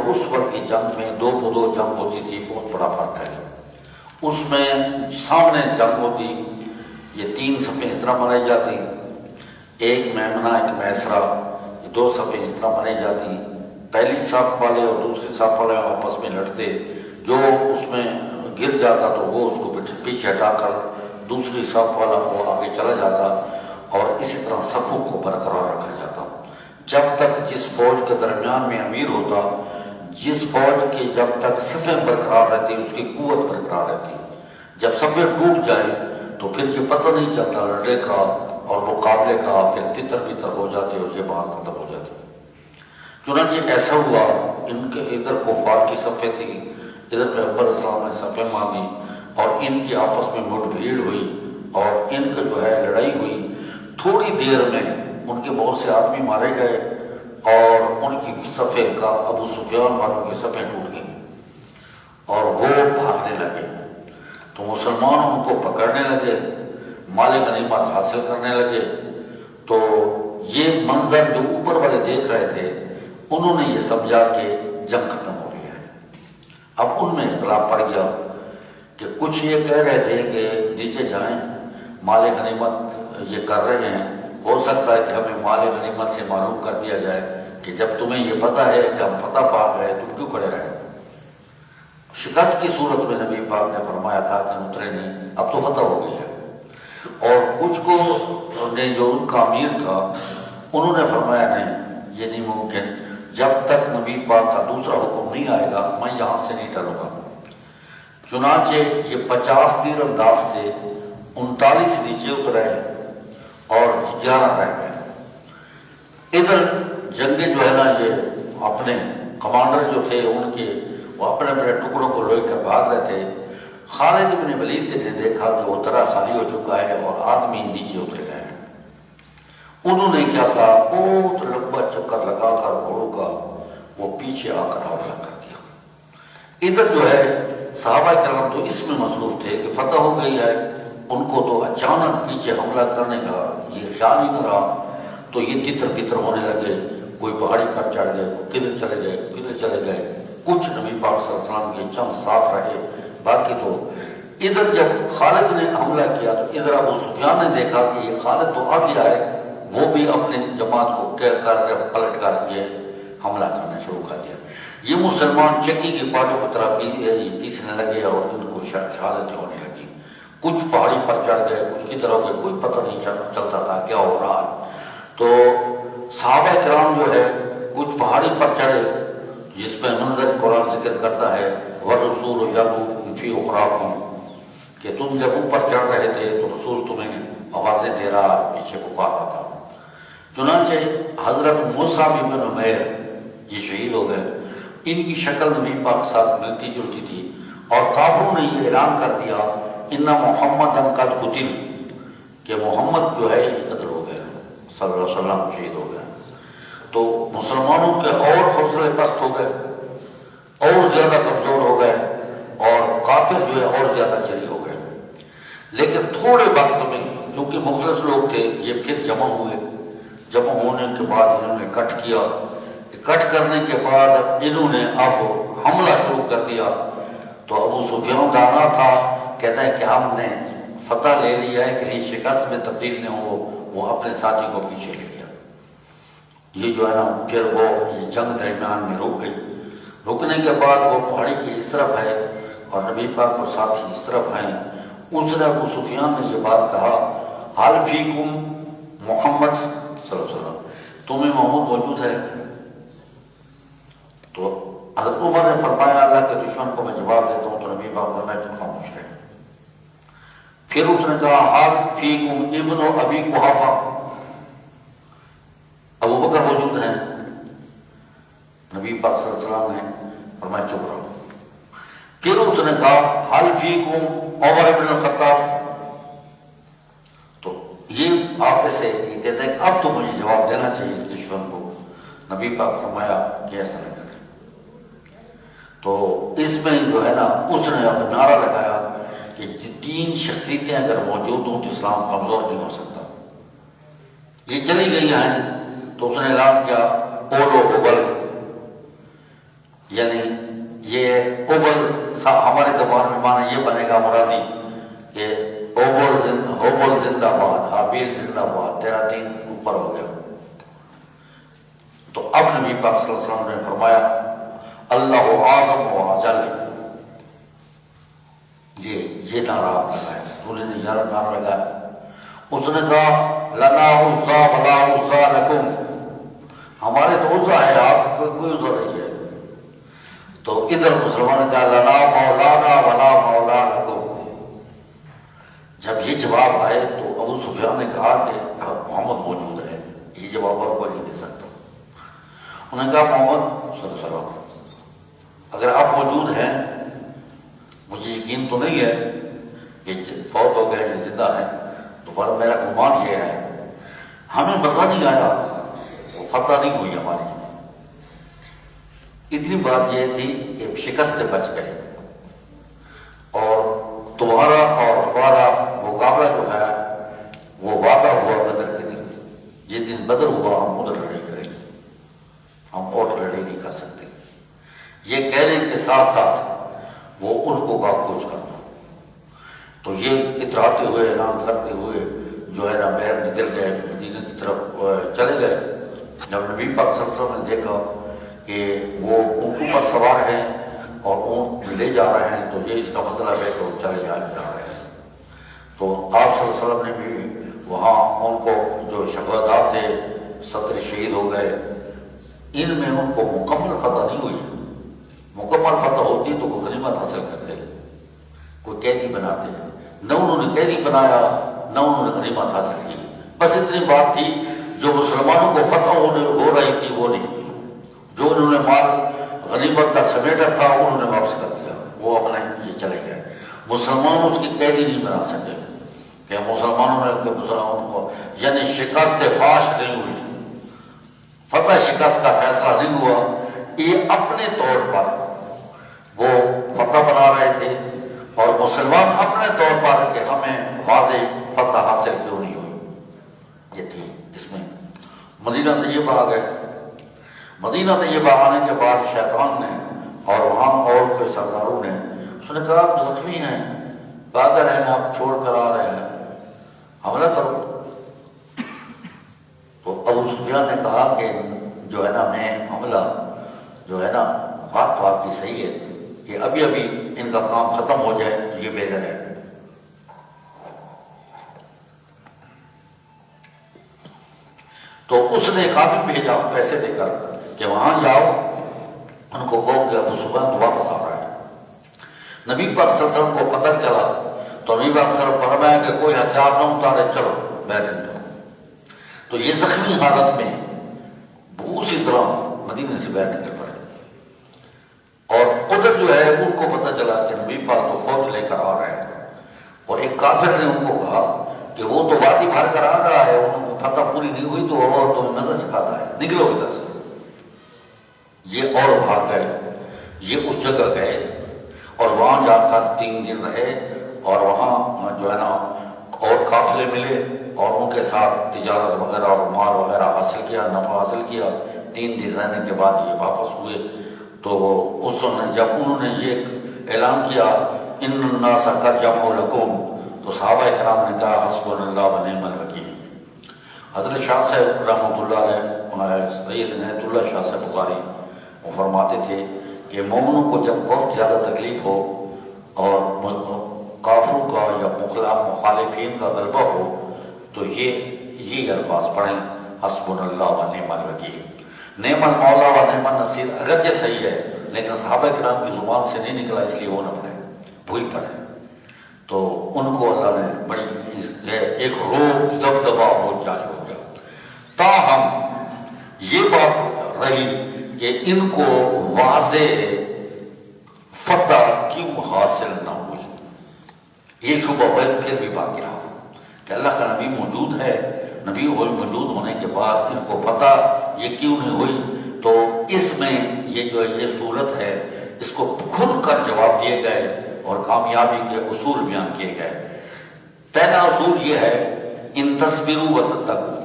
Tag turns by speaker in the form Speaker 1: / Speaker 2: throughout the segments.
Speaker 1: اور اس وقت کی جنگ میں دو بدو جنگ ہوتی تھی، بہت بڑا فرق ہے۔ اس میں سامنے جنگ ہوتی، یہ 3 صفیں اس طرح بنائی جاتی، ایک میمنہ ایک میسرہ، یہ 2 صفیں اس طرح بنائی جاتی، پہلی صف والے اور دوسری صف والے آپس میں لڑتے، جو اس میں گر جاتا تو وہ اس کو پیچھے ہٹا کر دوسری صف والا وہ آگے چلا جاتا، اور اسی طرح صفوں کو برقرار رکھا جاتا، جب تک جس فوج کے درمیان میں امیر ہوتا، جس فوج کی جب تک صفیں برقرار رہتی اس کی قوت برقرار رہتی، جب صفیں ٹوٹ جائیں تو پھر یہ پتہ نہیں چلتا لڑنے کا اور مقابلے کا، پھر تتر بتر ہو جاتے اور یہ بات ختم ہو جاتی۔ چنانچہ ایسا ہوا، ان کے ادھر کفار کی صفیں تھی، ادھر پیغمبر اسلام نے صفیں مانگی، اور ان کی آپس میں مٹ بھیڑ ہوئی اور ان کا جو ہے لڑائی ہوئی۔ تھوڑی دیر میں ان کے بہت سے آدمی مارے گئے اور ان کی صفیں کا ابو سفیان والوں کی صفیں ٹوٹ گئیں اور وہ بھاگنے لگے، تو مسلمان ان کو پکڑنے لگے، مال غنیمت حاصل کرنے لگے۔ تو یہ منظر جو اوپر والے دیکھ رہے تھے، انہوں نے یہ سمجھا کہ جنگ ختم ہو گئی ہے۔ اب ان میں اختلاف پڑ گیا کہ کچھ یہ کہہ رہے تھے کہ نیچے جائیں، مال غنیمت یہ کر رہے ہیں، ہو سکتا ہے کہ ہمیں مال غنیمت سے معلوم کر دیا جائے کہ جب تمہیں یہ پتہ ہے کہ ہم فتح پا گئے تم کیوں کھڑے رہے؟ شکست کی صورت میں نبی پاک نے فرمایا تھا کہ اترے نہیں، اب تو فتح ہو گئی ہے۔ اور کچھ کو نے جو ان کا امیر تھا انہوں نے فرمایا نہیں، یہ نہیں ممکن، جب تک نبی پاک کا دوسرا حکم نہیں آئے گا میں یہاں سے نہیں ٹلوں گا۔ چنانچہ یہ 50 تیر انداز سے 39 نیچے اترے اور 11 رہ گئے۔ ادھر جنگیں جو ہے نا، یہ اپنے کمانڈر جو تھے ان کے وہ اپنے اپنے ٹکڑوں کو لے کر بھاگ رہے تھے۔ خالد بن ولید نے دیکھا کہ وہ درہ خالی ہو چکا ہے اور آدمی نیچے اترے گئے ہیں۔ انہوں نے کیا کہا، بہت لمبا چکر لگا کر گھوڑوں کا وہ پیچھے آ کر حملہ کر دیا۔ ادھر جو ہے صحابہ کرام تو اس میں مصروف تھے کہ فتح ہو گئی ہے، ان کو تو اچانک پیچھے حملہ کرنے کا یہ خیال ہی کرا، تو یہ تتر بتر ہونے لگے، کوئی پہاڑی پر چڑھ گئے، کدھر چلے گئے کدھر چلے گئے۔ کچھ نبی پاک صلی اللہ علیہ وسلم کے چند ساتھ رہے، باقی تو ادھر جب خالد نے حملہ کیا تو ادھر ابو سفیان نے دیکھا کہ یہ خالد تو آگے آئے، وہ بھی اپنے جماعت کو پلٹ کر کے حملہ کرنا شروع کر دیا۔ یہ مسلمان چکی کی پاٹوں کی طرف پیسنے لگے اور ان کو شہادتیں ہونے لگی۔ کچھ پہاڑی پر چڑھ گئے، کچھ کی طرف گئے، کوئی پتہ نہیں چلتا تھا کیا ہو رہا ہے۔ تو صحابہ کرام جو ہے کچھ پہاڑی پر چڑھے، جس میں منظر قرآن ذکر کرتا ہے وَالرَّسُولُ يَدْعُوكُمْ فِي أُخْرَاكُمْ، کہ تم جب اوپر چڑھ رہے تھے تو رسول تمہیں آوازیں دے رہا، پیچھے پکار رہا تھا۔ چنانچہ حضرت موسیٰ بن عمیر یہ شہید ہو گئے۔ ان کی شکل نبی پاک ساتھ ملتی جلتی تھی، اور کافروں نے یہ اعلان کر دیا ان محمد قد قتل، کہ محمد جو ہے یہ قتل ہو گیا، صلی اللہ علیہ وسلم شہید ہو گیا۔ تو مسلمانوں کے اور حوصلے پست ہو گئے، اور زیادہ کمزور ہو گئے، اور کافر جو ہے اور زیادہ جری ہو گئے۔ لیکن تھوڑے وقت میں چونکہ مخلص لوگ تھے، یہ پھر جمع ہوئے۔ جمع ہونے کے بعد انہوں نے کٹ کیا، کٹ کرنے کے بعد انہوں نے اب حملہ شروع کر دیا۔ تو ابو سفیان دانا تھا، کہتا ہے کہ ہم نے فتح لے لیا ہے، کہیں شکست میں تبدیل نہ ہو، وہ اپنے ساتھی کو پیچھے لے گیا۔ یہ جو ہے نا پھر وہ یہ جنگ درمیان میں رک گئی۔ رکنے کے بعد وہ پہاڑی کی اس طرف ہے اور نبی پاک اور ساتھی اس طرف ہیں۔ اس نے ابو سفیان نے یہ بات کہا، حل فیکم محمد صلی اللہ علیہ وسلم، تمہیں محمد موجود ہے؟ تو حضرت عمر نے فرمایا اللہ کے دشمن کو میں جواب دیتا ہوں، تو نبی پاک فرمایا چپ خاموش رہے۔ پھر اس نے کہا حل فیکم ابن ابی قحافہ، ابو بکر موجود ہیں؟ نبی پاک صلی اللہ علیہ وسلم نے فرمایا چپ رہو۔ پھر اس نے کہا حل فیکم عمر بن الخطاب، تو یہ آپ سے یہ کہتے ہیں کہ اب تو مجھے جواب دینا چاہیے اس دشمن کو۔ نبی پاک فرمایا کہ ایسا نہ کرے۔ تو اس میں جو ہے نا اس نے اب نعرہ لگایا کہ 3 شخصیتیں اگر موجود ہوں تو اسلام کمزور نہیں ہو سکتا۔ یہ چلی گئی ہیں تو اس نے اعلان کیا اولو ہبل، یعنی یہ اوبل ہمارے زبان میں معنی یہ بنے گا مرادی کہ اوبل زندہ باد، حابیل زندہ باد، تیرا دین اوپر ہو گیا۔ تو اب نبی پاک صلی اللہ علیہ وسلم نے فرمایا اللہ اعظم و اجل، یہ نعرہ آپ لگایا، رسول نے یہ نعرہ لگایا۔ اس نے کہا لنا عزا ولا عزا لکم، ہمارے تو عزا ہے، آپ کو کوئی عزا نہیں ہے۔ تو ادھر مسلمان نے کہا لنا مولانا ولا مولا لکم۔ جب یہ جواب آئے تو ابو سفیان نے کہا کہ محمد موجود ہے، یہ جواب اور کوئی نہیں دے سکتا۔ انہوں نے کہا محمد صلی اللہ علیہ وسلم اگر آپ موجود ہیں، مجھے یقین تو نہیں ہے کہ فوت ہو گئے یا زندہ ہیں، تو پر میرا گمان یہ ہے ہمیں مزہ نہیں آیا، وہ فتح نہیں ہوئی ہماری۔ اتنی بات یہ تھی کہ شکست سے بچ گئے، اور تمہارا اور ہمارا مقابلہ جو ہے وہ وعدہ ہوا بدر کے دن، جس دن بدر ہوا ہم ادھر لڑائی کریں گے، ہم اور لڑائی نہیں کر سکتے۔ یہ کہنے کے ساتھ ساتھ وہ ان کو کاکوچ کرنا، تو یہ اتراتے ہوئے اعلان کرتے ہوئے جو ہے نا باہر نکل گئے، مدینے کی طرف چلے گئے۔ جب نبی پاک صلی اللہ علیہ وسلم نے دیکھا کہ وہ اونٹوں پر سوار ہیں اور اونٹ لے جا رہے ہیں، تو یہ اس کا مطلب ہے کہ وہ چلے جا رہے ہیں۔ تو آپ صلی اللہ علیہ وسلم نے بھی وہاں ان کو جو شہداء تھے 70 شہید ہو گئے، ان میں ان کو مکمل فتح نہیں ہوئی۔ مکمل فتح ہوتی تو وہ غنیمت حاصل کرتے، کوئی قیدی بناتے، نہ انہوں نے قیدی بنایا نہ انہوں نے غنیمت حاصل کی۔ بس اتنی بات تھی، جو مسلمانوں کو فتح ہو رہی تھی وہ نہیں، جو انہوں نے مال غنیمت کا سمیٹا تھا انہوں نے واپس کر دیا، وہ اپنے یہ چلے گئے۔ مسلمان اس کی قیدی نہیں بنا سکے کہ مسلمانوں نے مسلمانوں کو، یعنی شکست فاش نہیں ہوئی، فتح شکست کا فیصلہ نہیں ہوا۔ یہ اپنے طور پر وہ فتح بنا رہے تھے، اور مسلمان اپنے طور پر کہ ہمیں واضح فتح حاصل کیوں نہیں ہوئی، یہ تھی۔ اس میں مدینہ طیبہ آ گئے۔ مدینہ طیبہ آنے کے بعد شیطان نے اور وہاں اور کے سرداروں نے اس نے کہا آپ زخمی ہیں، پاگل ہیں، آپ چھوڑ کر آ رہے ہیں، حملہ کرو۔ تو ابو سفیان نے کہا کہ جو ہے نا میں حملہ جو ہے نا، بات تو آپ کی صحیح ہے کہ ابھی ابھی ان کا کام ختم ہو جائے تو یہ بہتر ہے۔ تو اس نے قابل بھیجا پیسے دے کر کہ وہاں جاؤ، ان کو کہو کہ ابو سفیان واپس آ رہا ہے۔ نبی پاک صلی اللہ علیہ وسلم کو پتہ چلا تو نبی پاک صلی اللہ علیہ وسلم فرمایا کہ کوئی ہتھیار نہ اتارے، چلو بیٹھ جاؤ۔ تو یہ زخمی حالت میں اسی طرح مدینے سے باہر نکل پڑے، اور ادھر جو ہے ان کو پتہ چلا کہ نبی پاک تو فوج لے کر آ رہے ہیں، اور ایک کافر نے ان کو کہا کہ وہ تو وادی بھر کر آ رہا ہے، ان کو فتح پوری نہیں ہوئی تو وہ تمہیں مزہ چکھاتا ہے، نکلو ادھر سے۔ یہ اور بھاگ گئے، یہ اس جگہ گئے اور وہاں جا کر 3 دن رہے، اور وہاں جو ہے نا اور قافلے ملے اور ان کے ساتھ تجارت وغیرہ اور مال وغیرہ حاصل کیا، نفع حاصل کیا۔ 3 دن رہنے کے بعد یہ واپس ہوئے۔ تو اس نے جب انہوں نے یہ اعلان کیا ان الناس قد جمعوا لکم، تو صحابہ کرام نے کہا حسبنا اللہ و نعم الوکیل۔ حضرت شاہ صاحب رحمۃ اللہ علیہ، سید عنایت اللہ شاہ صاحب بخاری، وہ فرماتے تھے کہ مومنوں کو جب بہت زیادہ تکلیف ہو اور کافروں کا یا مخالفین کا غلبہ ہو تو یہ الفاظ پڑھیں حسبنا اللہ و نعم الوکیل۔ نعم المولا و نعم النصیر اگرچہ صحیح ہے لیکن صحابہ کرام کی زبان سے نہیں نکلا، اس لیے وہ نہ پڑھے، وہی پڑھے۔ تو ان کو اللہ نے بڑی ایک روب دبدبا بہت جاری ہو گیا۔ تاہم یہ بات رہی کہ ان کو واضح فتح کیوں حاصل نہ ہوئی، یہ شبہ پھر بھی باقی رہا کہ اللہ کا نبی موجود ہے، نبی موجود ہونے کے بعد ان کو فتح یہ کیوں نہیں ہوئی۔ تو اس میں یہ جو یہ صورت ہے اس کو کھل کر جواب دیے گئے اور کامیابی کے اصول بیان کیے گئے۔ پہلا اصول یہ ہے ان تصبروا وتتقوا،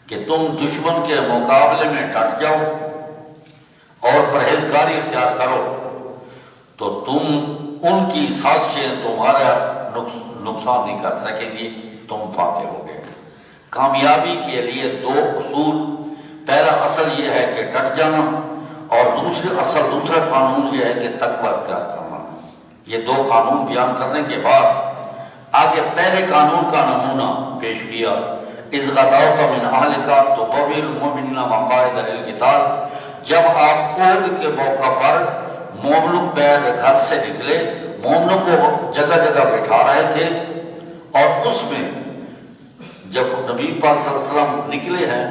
Speaker 1: کہ تم دشمن کے مقابلے میں ڈٹ جاؤ اور پرہیز اختیار کرو تو تم ان کی سازشیں تمہارا نقصان نہیں کر سکے گی، تم فاتح ہوگے۔ کامیابی کے لیے دو اصول، پہلا اصل یہ ہے کہ ڈٹ جانا، اور دوسرا قانون یہ ہے کہ تقوی اختیار کرنا۔ یہ دو قانون بیان کرنے کے بعد آگے پہلے قانون کا نمونہ پیش کیا، اذ غدوت من اہلک تبوئ المؤمنین مقاعد للقتال، جب آپ عہد کے موقع پر مومنوں پیر گھر سے نکلے، مومنوں کو جگہ جگہ بٹھا رہے تھے، اور اس میں جب نبی پاک صلی اللہ علیہ وسلم نکلے ہیں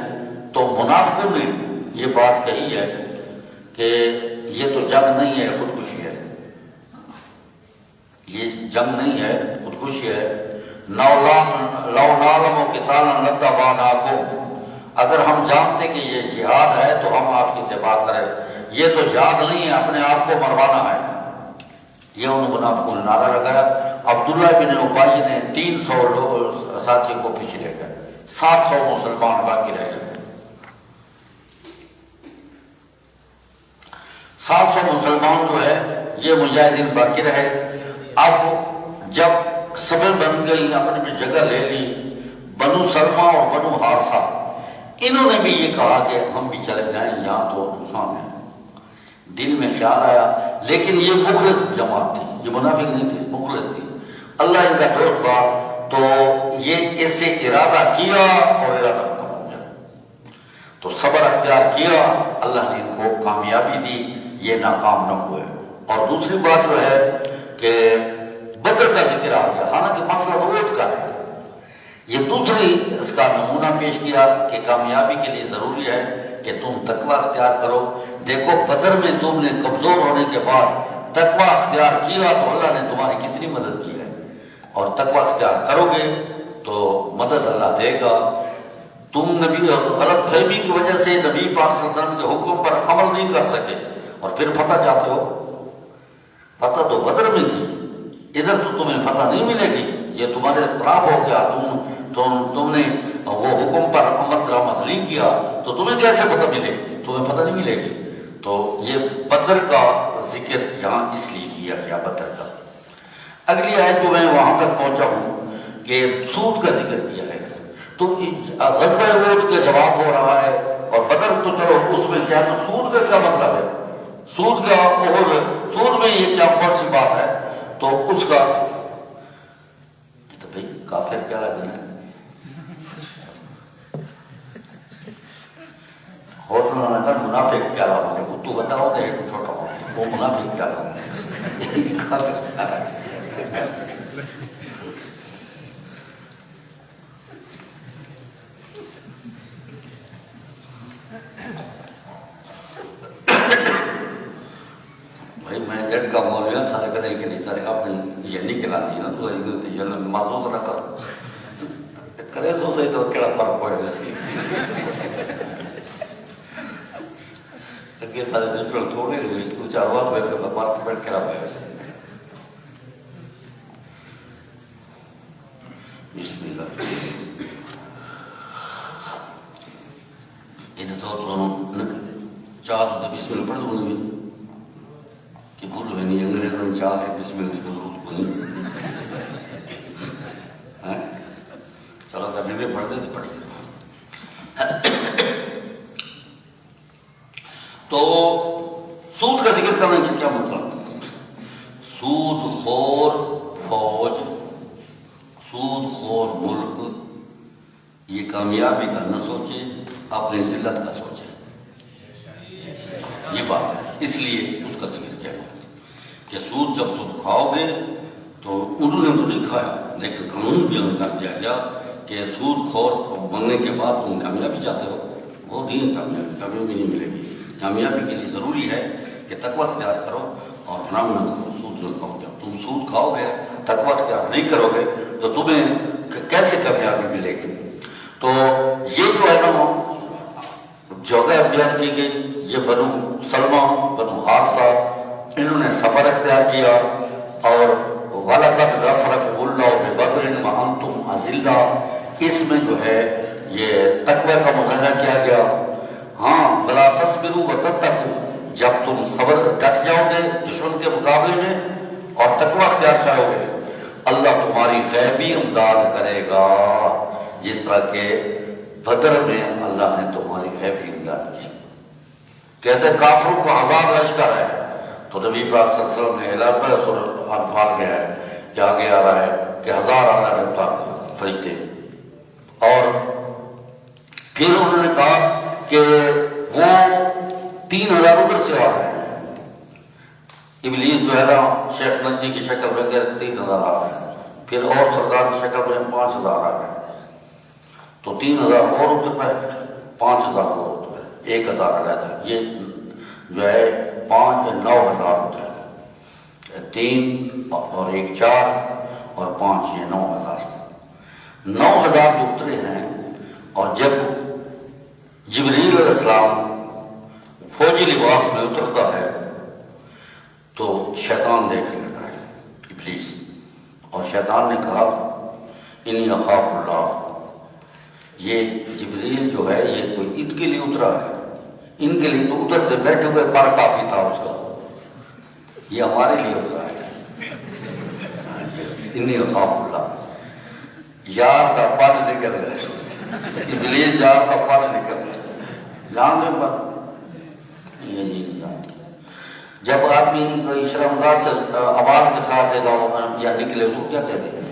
Speaker 1: تو منافقوں نے یہ بات کہی ہے کہ یہ تو جنگ نہیں ہے، خودکشی ہے، یہ جنگ نہیں ہے، خودکشی ہے۔ لو نعلم قتالا لاتبعناکم، اگر ہم جانتے کہ یہ جہاد ہے تو ہم آپ کی اتباع کریں، یہ تو جہاد نہیں ہے، اپنے آپ کو مروانا ہے۔ یہ ان منافقوں نے نعرہ لگایا۔ عبداللہ بن ابی نے 300 ساتھیوں کو پیچھے لے گئے، 700 مسلمان باقی رہ گئے۔ 700 مسلمان جو ہے یہ مجاہدین باقی رہے۔ اب جب صبر بن گئی، اپنی بھی جگہ لے لی، بنو سلمہ اور بنو حارثہ انہوں نے بھی یہ کہا کہ ہم بھی چلے جائیں، یہاں تو نقصان ہے۔ دل میں خیال آیا، لیکن یہ مخلص جماعت تھی، یہ منافق نہیں تھی، مخلص تھی، اللہ ان کا دوست تھا، تو یہ اس سے ارادہ کیا اور ارادہ ختم ہو گیا۔ تو صبر اختیار کیا، اللہ نے ان کو کامیابی دی، یہ ناکام نہ ہوئے۔ اور دوسری بات جو ہے کہ بدر کا ذکر آ گیا، حالانکہ مسئلہ احد کا ہے، یہ دوسری اس کا نمونہ پیش کیا کہ کامیابی کے لیے ضروری ہے کہ تم تقوی اختیار کرو۔ دیکھو بدر میں تم نے کمزور ہونے کے بعد تقوی اختیار کیا تو اللہ نے تمہاری کتنی مدد کی ہے، اور تقوی اختیار کرو گے تو مدد اللہ دے گا۔ تم نبی غلط فہمی کی وجہ سے نبی پاک صلی اللہ علیہ وسلم کے حکم پر عمل نہیں کر سکے اور پھر فتح چاہتے ہو، فتح تو بدر میں تھی، ادھر تو تمہیں فتح نہیں ملے گی، یہ تمہارے خراب ہو گیا، تم نے وہ حکم پر عمل درآمد نہیں کیا تو تمہیں کیسے فتح ملے گی، تمہیں فتح نہیں ملے گی۔ تو یہ بدر کا ذکر یہاں اس لیے کیا گیا، بدر کا۔ اگلی آیت کو میں وہاں تک پہنچا ہوں کہ سود کا ذکر کیا ہے، تو غزوہ احد کا جواب ہو رہا ہے، اور بدر تو چلو اس میں کیا، تو سود کا کیا مطلب ہے، سود کا سود میں یہ کیا کون سی بات ہے، تو اس کا تو بھائی کافر کیا لگ رہی ہے، ہوٹل نگر منافق کیا لگا ہے، تو بتا ہوتا ہے چھوٹا ہو، وہ منافق کیا لگا ہے۔ بھائی میں ڈیٹ کا مول ہے، سارے کرے کہ نہیں سارے آپ نے یہ نہیں کھلا دی نا، تو یہ محسوس نہ کرو کرے سو صحیح تو کیڑا فرق پڑے اس کی کہ سارے ڈیجیٹل تھوڑے ہوئے تو چار وقت ویسے فرق پڑ کیڑا پڑے اس بسم اللہ ان سو چاہ تو بسم اللہ پڑھ دوں گی کہ بھول ہوئے نہیں، انگریزوں نے چاہ ہے بسم اللہ کی ضرورت کو نہیں، چلو کرنے میں پڑھتے تھے پڑھیے۔ تو سود کا ذکر کرنے کا کیا مطلب، سود خور فوج، سود خور ملک یہ کامیابی کا نہ سوچے، اپنی ذلت کا سوچے، یہ بات ہے، اس لیے اس کا ذکر کیا کہ سود جب تم کھاؤ گے تو انہوں نے تو نہیں کھایا، لیکن قانون بھی ان کر دیا گیا کہ سود خور بننے کے بعد تم کامیابی چاہتے ہو، وہ نہیں کامیابی نہیں ملے گی۔ کامیابی کے لیے ضروری ہے کہ تقوی اختیار کرو اور حرام نہ کرو، سود نہ کھاؤ۔ جب تم سود کھاؤ گے، تقوی اختیار نہیں کرو گے تو تمہیں کیسے کامیابی ملے گی؟ تو یہ جو ہے نا جگہ بیان کی گئی، یہ بنو سلمہ بنو حارثہ انہوں نے صبر اختیار کیا، اور وَلَقَدْ نَصَرَكُمُ اللَّهُ بِبَدْرٍ وَأَنْتُمْ أَذِلَّةٌ، اس میں جو ہے یہ تقوی کا مظاہرہ کیا گیا۔ ہاں بلا تصبروا وتتقوا، جب تم صبر ڈٹ جاؤ گے دشمن کے مقابلے میں اور تقوی اختیار کرو گے، اللہ تمہاری غیبی امداد کرے گا، جس طرح کہ بدر میں اللہ نے تمہاری غیبی امداد کی۔ کہتے کافروں کو 1000 لشکر ہے، تو نبی پاک صلی اللہ علیہ وسلم نے اعلان کیا، سورہ انفال میں ہے کہ آگے آ رہا ہے کہ 1000 اللہ نے اتار دیا فرشتے، اور پھر انہوں نے کہا کہ وہ 3000 ادھر سے آ رہے ہیں، ابلیس جو ہے نا شیخ نجی کی شکل میں 3000 آ رہے ہیں، پھر اور سردار کی شکل میں 5000 آ رہے ہیں، تو 3000 اور اتر پہ 5000 اور اتر پہ 1000 علیحدہ، یہ جو ہے 9000 اتر ہے، 3 اور 1 4 اور 5 یہ 9000 جو اترے ہیں۔ اور جب جبریل علیہ السلام فوجی لباس میں اترتا ہے تو شیطان دیکھنے لگا ہے، ابلیس، اور شیطان نے کہا انی اخاف اللہ، یہ جبریل جو ہے یہ کوئی ان کے لیے اترا ہے، ان کے لیے تو ادھر سے بیٹھے ہوئے پر کافی تھا اس کا، یہ ہمارے لیے اترا ہے، انی اخاف اللہ، یار کا پل نکل گئے، ابلیس یار کا پل نکل گئے، جان دیں پر یہ نہیں جانتے۔ جب آدمی کوئی شرمگاہ سے آواز کے ساتھ یا نکلے اس کو کیا کہتے ہیں؟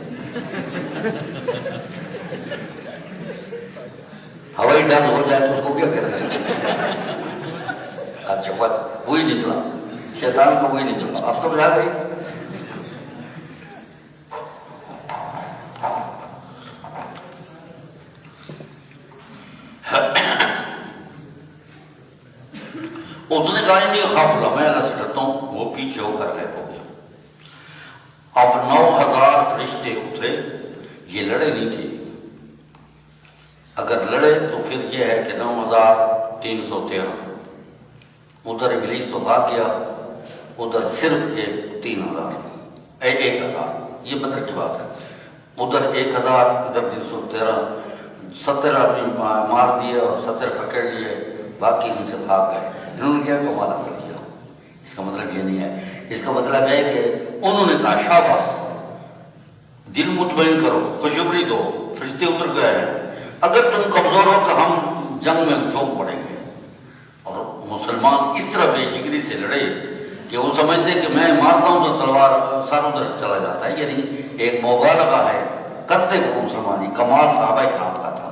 Speaker 1: ہوائی ڈر ہو جائے تو اس کو کیا کہتے ہیں؟ اچھا وہی نکلا، شیطان کو وہی نکلا، اب تو بجھا گئی۔ اس نے کہا نہیں خوف اللہ، میں اللہ سے ڈرتا ہوں، وہ پیچھے ہو کر غائب ہو گیا۔ اب 9000 فرشتے اترے، یہ لڑے نہیں تھے، اگر لڑے تو پھر یہ ہے کہ 9313 ادھر ابلیس تو بھاگ گیا، ادھر صرف 3000 یہ بدر کی بات ہے، ادھر 1000 ادھر 313 70 آدمی مار دیے اور 70 پکڑ لیے، باقی ان سے بھاگ گئے۔ انہوں نے کیا کمال حاصل کیا؟ اس کا مطلب یہ نہیں ہے، اس کا مطلب ہے کہ انہوں نے کہا شاباش، دل مطمئن کرو، خوشخبری دو، فرشتے اتر گئے ہیں، اگر تم کمزور ہو تو ہم جنگ میں جھونک پڑیں گے۔ اور مسلمان اس طرح بے جگری سے لڑے کہ وہ سمجھتے کہ میں مارتا ہوں تو تلوار سر ادھر چلا جاتا ہے، یعنی ایک مبالغہ ہے کرتے وہ مسلمانی، کمال صحابہ کرام کا تھا،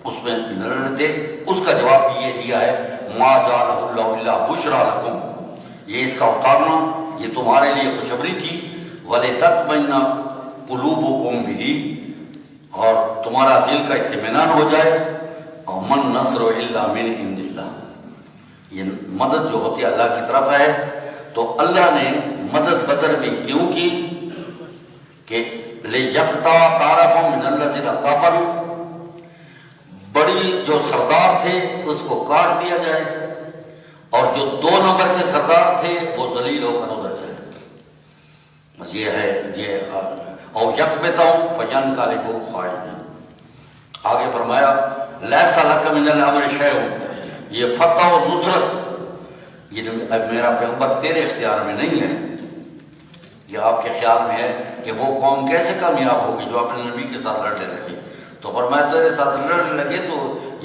Speaker 1: اس میں لڑنے تھے۔ اس کا جواب بھی یہ دیا ہے ما جعلہ اللہ الا بشریٰ لکم، یہ اس کا اتارنا یہ تمہارے لیے خوشخبری تھی، وَلِتَطْمَئِنَّ قُلُوبُكُمْ بِهِ، اور تمہارا دل کا اطمینان ہو جائے، اور من نصر الا من عند اللہ، یہ مدد جو ہوتی ہے اللہ کی طرف ہے۔ تو اللہ نے مدد بدر میں کیوں کی کہ لِيَقْطَعَ طَرَفًا مِنَ الَّذِينَ كَفَرُوا، بڑی جو سردار تھے اس کو کاٹ دیا جائے، اور جو 2 نمبر کے سردار تھے وہ ذلیل ہو کر ادھر جائے، بس یہ ہے یہ۔ اور یکبتہم فینقلبوا خائبین، آگے فرمایا لیس لک من الامر شیء، یہ فتح و نصرت یہ میرا پیغمبر تیرے اختیار میں نہیں ہے، یہ آپ کے خیال میں ہے کہ وہ قوم کیسے کامیاب ہوگی جو اپنے نبی کے ساتھ لڑنے لگی، تو فرمایا تیرے ساتھ لڑنے لگے تو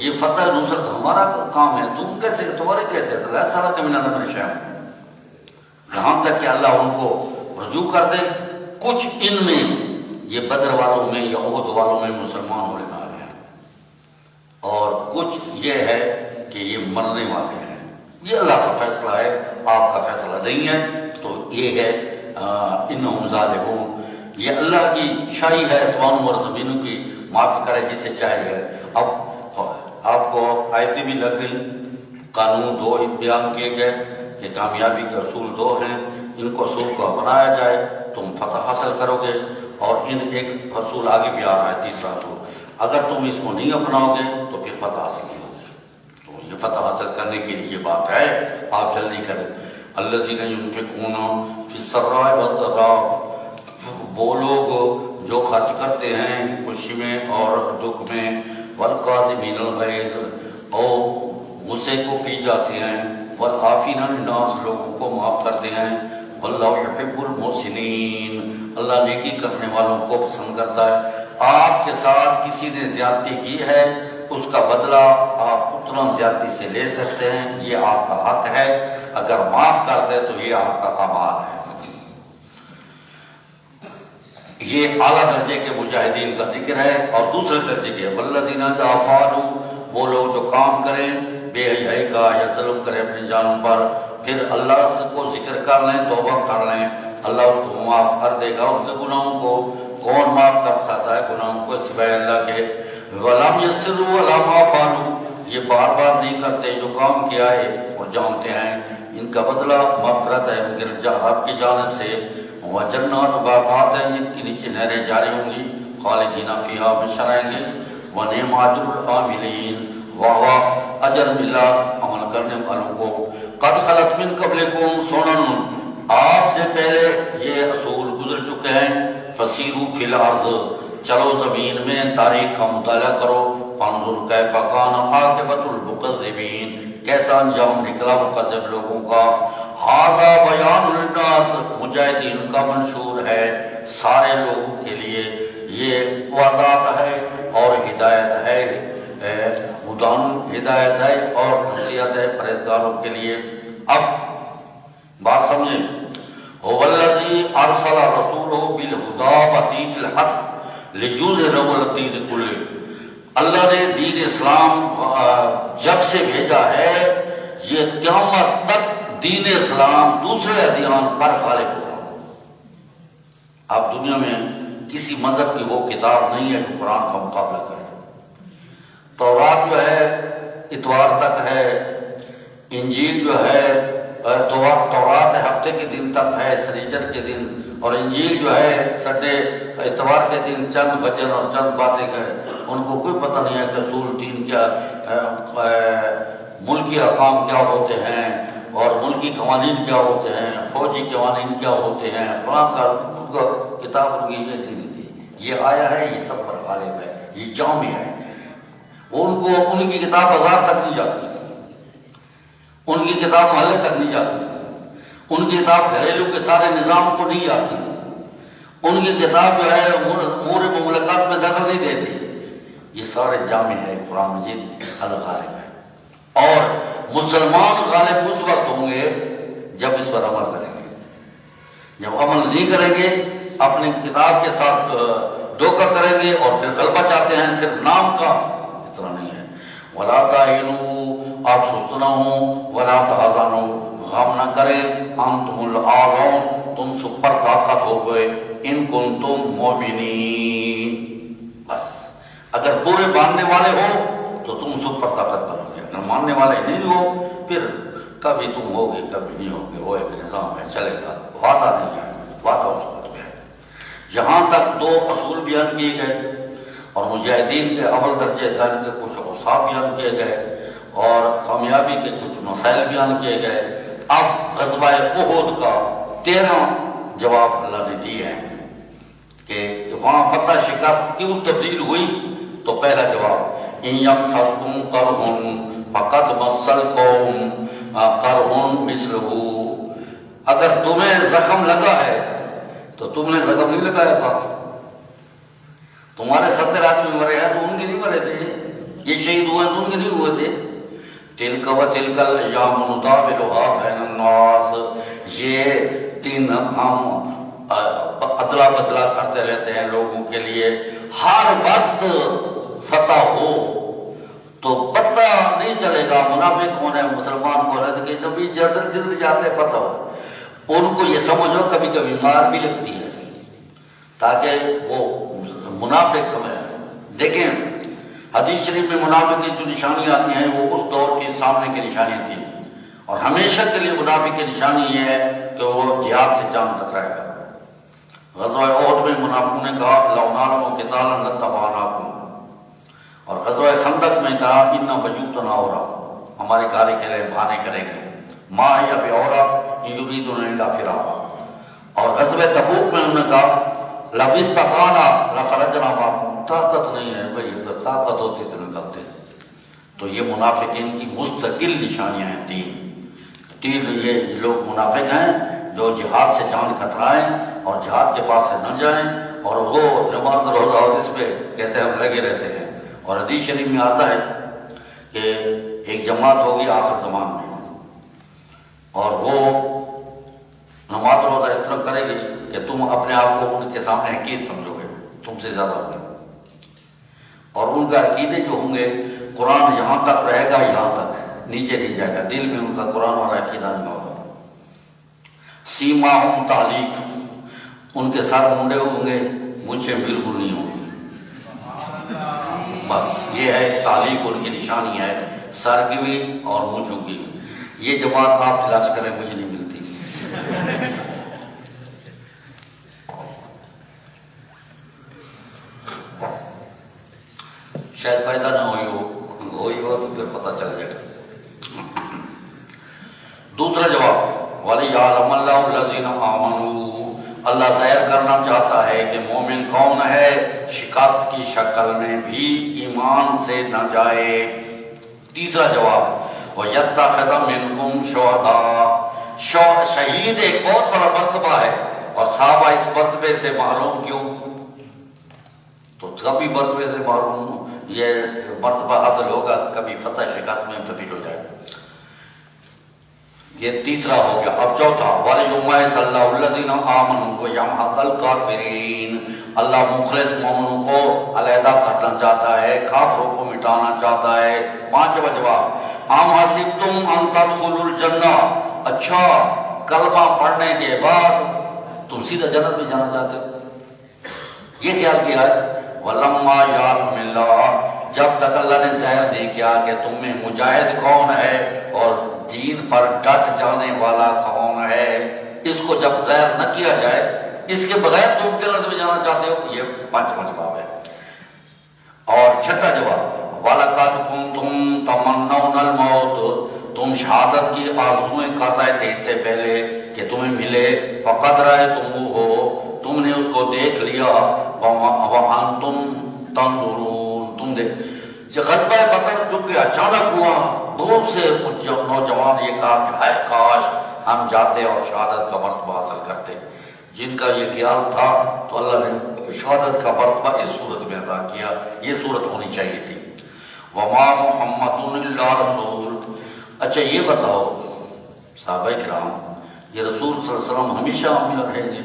Speaker 1: یہ فتح نصرت ہمارا کام ہے، تم کیسے تمہارے کیسے لیس لک من الامر شیء، یہاں تک کہ اللہ ان کو رجوع کر دے۔ کچھ ان میں یہ بدر والوں میں یا احد والوں میں مسلمان ہونے والے ہیں، اور کچھ یہ ہے کہ یہ مرنے والے ہیں، یہ اللہ کا فیصلہ ہے، آپ کا فیصلہ نہیں ہے۔ تو یہ ہے انہم ظالمون، یہ اللہ کی شاہی ہے آسمانوں اور زمینوں کی، معاف کرے جسے چاہے گا۔ اب آپ کو آیتیں بھی لگ گئی، قانون 2 بیان کیے گئے کہ کامیابی کے اصول 2 ہیں، ان کو اصول کو اپنایا جائے تم فتح حاصل کرو گے، اور ان ایک اصول آگے بھی آ رہا ہے تیسرا اصول، اگر تم اس کو نہیں اپناؤ گے تو پھر فتح حاصل نہیں ہوگی۔ تو یہ فتح حاصل کرنے کے لیے یہ بات ہے، آپ جلدی کریں۔ الذین ینفقون فی السراء والضراء، وہ لوگ جو خرچ کرتے ہیں خوشی میں اور دکھ میں، والقاظمین الغیظ، اور غصے کو پی جاتے ہیں، والعافین عن الناس، لوگوں کو معاف کرتے ہیں، واللہ یحب المحسنین، اللہ نیکی کرنے والوں کو پسند کرتا ہے۔ آپ کے ساتھ کسی نے زیادتی کی ہے، اس کا بدلہ آپ اتنا زیادتی سے لے سکتے ہیں، یہ آپ کا حق ہے، اگر معاف کر دے تو یہ آپ کا کمال ہے۔ یہ اعلیٰ درجے کے مجاہدین کا ذکر ہے، اور دوسرے درجے کے والذین اذا فعلوا، وہ لوگ جو کام کریں بے حیائی کا یا ظلم کریں اپنی جانوں پر، پھر اللہ کو ذکر کر لیں، توبہ کر لیں، اللہ اس کو معاف کر دے گا ان کے گناہوں کو۔ کون معاف کر سکتا ہے گناہوں کو سوائے اللہ کے؟ وَلَمْ يَسِرُّوا عَلَىٰ مَا فَعَلُوا، یہ بار بار نہیں کرتے جو کام کیا ہے اور جانتے ہیں، ان کا بدلہ مغفرت ہے ان کے آپ کی جانب سے، وَجَنَّاتُ باغات ہیں جن کے نیچے نہریں جاری ہوں گی، خالدین فیہا، ہمیشہ رہیں گے، وَنِعْمَ أَجْرُ الْعَامِلِينَ، واہ اجر ملا عمل کرنے والوں کو۔ قد خلت من قبلکم سنن، آپ سے پہلے یہ اصول گزر چکے ہیں، فسیروا فی الارض، چلو زمین میں، تاریخ کا مطالعہ کرو، فانظر کیف کان عاقبۃ المکذبین، کیسا انجام نکلا مکذب لوگوں کا۔ ھذا بیان للناس، مجاہدین کا منشور ہے سارے لوگوں کے لیے، یہ وضاحت ہے اور ہدایت ہے، ہدان ہدایت ہے اور نصیحت ہے پرہیزگاروں کے لیے۔ اب بات سمجھیں، هو الذی ارسل رسولہ بالہدی ودین الحق لیظہرہ علی الدین کلہ، اللہ نے دین اسلام جب سے بھیجا ہے یہ قیامت تک دین اسلام دوسرے ادیان پر غالب ہوگا۔ اب دنیا میں کسی مذہب کی وہ کتاب نہیں ہے جو قرآن کا مقابلہ کرے۔ تورات جو ہے اتوار تک ہے، انجیل جو ہے تورات ہفتے کے دن تک ہے، سنیچر کے دن، اور انجیل جو ہے سنڈے اتوار کے دن چند بچن اور چند باتیں ہیں، ان کو کوئی پتہ نہیں ہے کہ اصول دین کیا، ملکی احکام کیا ہوتے ہیں اور ملکی قوانین کیا ہوتے ہیں، فوجی قوانین کیا ہوتے ہیں، فلاں کا کتاب ان کی یہ نہیں تھی، یہ آیا ہے، یہ سب پر غالب ہے، یہ جامع ہے۔ ان کو ان کی کتاب بازار تک نہیں جاتی، ان کی کتاب محلے تک نہیں جاتی، ان کی کتاب گھریلو کے سارے نظام کو نہیں آتی، ان کی کتاب جو ہے امور مملکات میں دخل نہیں دیتی، یہ سارے جامع ہے، قرآن مجید الغالب ہے۔ اور مسلمان غالب اس وقت ہوں گے جب اس پر عمل کریں گے، جب عمل نہیں کریں گے اپنی کتاب کے ساتھ دھوکہ کریں گے اور پھر غلبہ چاہتے ہیں صرف نام کا، اس طرح نہیں ہے۔ وَلَا تَهِنُوا، آپ سست نہ ہوں، وَلَا تَحْزَنُوا، غم نہ کریں، أَنْتُمُ الْأَعْلَوْنَ، تم سپر طاقت ہو گئے، إِن كُنتُم مُؤْمِنِينَ، بس اگر پورے ماننے والے ہو تو تم سپر طاقت بنو گے، اگر ماننے والے نہیں ہو پھر کبھی تم ہوگے کبھی نہیں ہوگے، وہ ایک نظام ہے، چلے گا، وعدہ نہیں ہے، وعدہ اس وقت میں ہے۔ یہاں تک دو اصول بیان کیے گئے اور مجاہدین کے اول درجے درج کے کچھ اوصاف بیان کیے گئے اور کامیابی کے کچھ مسائل بیان کیے گئے۔ اب غزوہ احد کا 13 جواب اللہ نے دیے ہیں کہ وہاں فتح شکست کیوں تبدیل ہوئی، تو پہلا جواب ان یمسسکم قرح فقد مس القوم قرح مثلہ، اگر تمہیں زخم لگا ہے تو تم نے زخم نہیں لگایا تھا، تمہارے 70 آدمی مرے ہیں تو ان کے نہیں مرے تھے، یہ شہید ہوئے تو ان کے نہیں ہوئے تھے۔ تلک و تلک الایام نداولها بین الناس، یہ دن ہم ادلا بدلا کرتے رہتے ہیں لوگوں کے لیے، ہر وقت فتح ہو تو پتہ نہیں چلے گا منافق کون ہے مسلمان کون ہے، کہ جب یہ جلد جاتے پتہ ہو، ان کو یہ سمجھو کبھی کبھی مار بھی لگتی ہے تاکہ وہ منافق سمجھ۔ دیکھیں حدیث شریف میں منافق کی جو نشانیاں آتی ہیں وہ اس دور کے سامنے کی نشانیاں تھیں، اور ہمیشہ کے لیے منافق کی نشانی یہ ہے کہ وہ جہاد سے جان ٹکرائے گا۔ غزوہ احد میں منافقوں نے کہا لو نعلم قتالا لاتبعناکم، اور غزوہ خندق میں کہا ان وجوتنا اورا، ہمارے گاڑی کے لیے بہانے کریں گے، ما ہی بعورا ان یریدون الا فرارا، اور غزوہ تبوک میں انہوں نے کہا لو استطعنا لخرجنا معکم، طاقت نہیں ہے بھائی، اگر طاقت ہوتی تو نکلتے۔ تو یہ منافقین کی مستقل نشانیاں ہیں تین، تیر یہ لوگ منافق ہیں جو جہاد سے جان کترائیں اور جہاد کے پاس سے نہ جائیں، اور وہ نماز روزہ اور اس پہ کہتے ہیں ہم لگے رہتے ہیں۔ اور حدیث شریف میں آتا ہے کہ ایک جماعت ہوگی آخر زمان میں، اور وہ نماز روزہ اس طرح کرے گی کہ تم اپنے آپ کو ان کے سامنے حقیر سمجھو گے، تم سے زیادہ ہوگا، اور ان کا عقیدے جو ہوں گے قرآن یہاں تک رہے گا، یہاں تک نیچے نہیں جائے گا، دل میں ان کا قرآن والا عقیدہ نہیں ہوگا۔ سیماہم تعلیق، ان کے سر منڈے ہوں گے، مجھے بالکل نہیں ہوں گے، بس یہ ہے تعلیق، ان کی نشانی ہے سر کی بھی اور مونچھوں کی بھی۔ یہ جماعت آپ تلاش کریں، مجھے نہیں ملتی۔ شاید پیدا نہ ہوئی ہو تو پھر پتہ چل جائے گا۔ دوسرا جواب، وَلِيَعْلَمَ اللَّهُ الَّذِينَ آمَنُوا، اللہ ظاہر کرنا چاہتا ہے کہ مومن کون ہے، شکست کی شکل میں بھی ایمان سے نہ جائے۔ تیسرا جواب، وَيَتَّخِذَ مِنْكُمْ شُهَدَاءَ، شہید ایک بہت بڑا مرتبہ ہے، اور صحابہ اس مرتبے سے محروم کیوں؟ تو کبھی مرتبے سے محروم یہ مرتبہ حاصل ہوگا، کبھی فتح شکست میں تبدیل ہو جائے۔ یہ تیسرا ہو گیا۔ اب چوتھا، وَلِيُمَحِصَ اللَّهُ الَّذِينَ آمَنُوا وَيَمْحَقَ الْكَافِرِينَ، اللہ مخلص مومنوں کو علیحدہ کرنا چاہتا ہے، کافروں کو مٹانا چاہتا ہے۔ پانچواں جواب، ام حسبتم ان تدخلوا الجنہ، اچھا کلمہ پڑھنے کے بعد تم سیدھا جنت میں جانا چاہتے ہو، یہ خیال کیا ہے۔ وَلَمَّا يَعْلَمِ اللَّهُ، جب تک اللہ نے ظاہر نہیں کیا کہ تم میں مجاہد کون ہے اور دین پر ڈٹ جانے والا کون ہے، اس کو جب ظاہر نہ کیا جائے، اس کے بغیر تم جنت میں جانا چاہتے ہو، یہ پانچواں جواب ہے۔ اور چھٹا جواب، وَلَقَدْ كُنْتُمْ تَمَنَّوْنَ الْمَوْتَ، تم شہادت کی آرزوئیں کر رہے تھے اس سے پہلے کہ تمہیں ملے، فَقَدْ رَأَيْتُمُوهُ، تم نے اس کو دیکھ لیا، وَأَنْتُمْ تَنْظُرُونَ، تم دیکھ۔ جب غزوہ بدر چونکہ اچانک ہوا، بہت سے نوجوان یہ کہا کہ ہائے کاش ہم جاتے اور شہادت کا مرتبہ حاصل کرتے۔ جن کا یہ خیال تھا تو اللہ نے شہادت کا مرتبہ اس صورت میں عطا کیا، یہ صورت ہونی چاہیے تھی۔ وَمَا مُحَمَّدٌ إِلَّا رَسُولٌ، اچھا یہ بتاؤ صحابہ کرام، یہ رسول صلی اللہ علیہ وسلم ہمیشہ ہم میں رہیں گے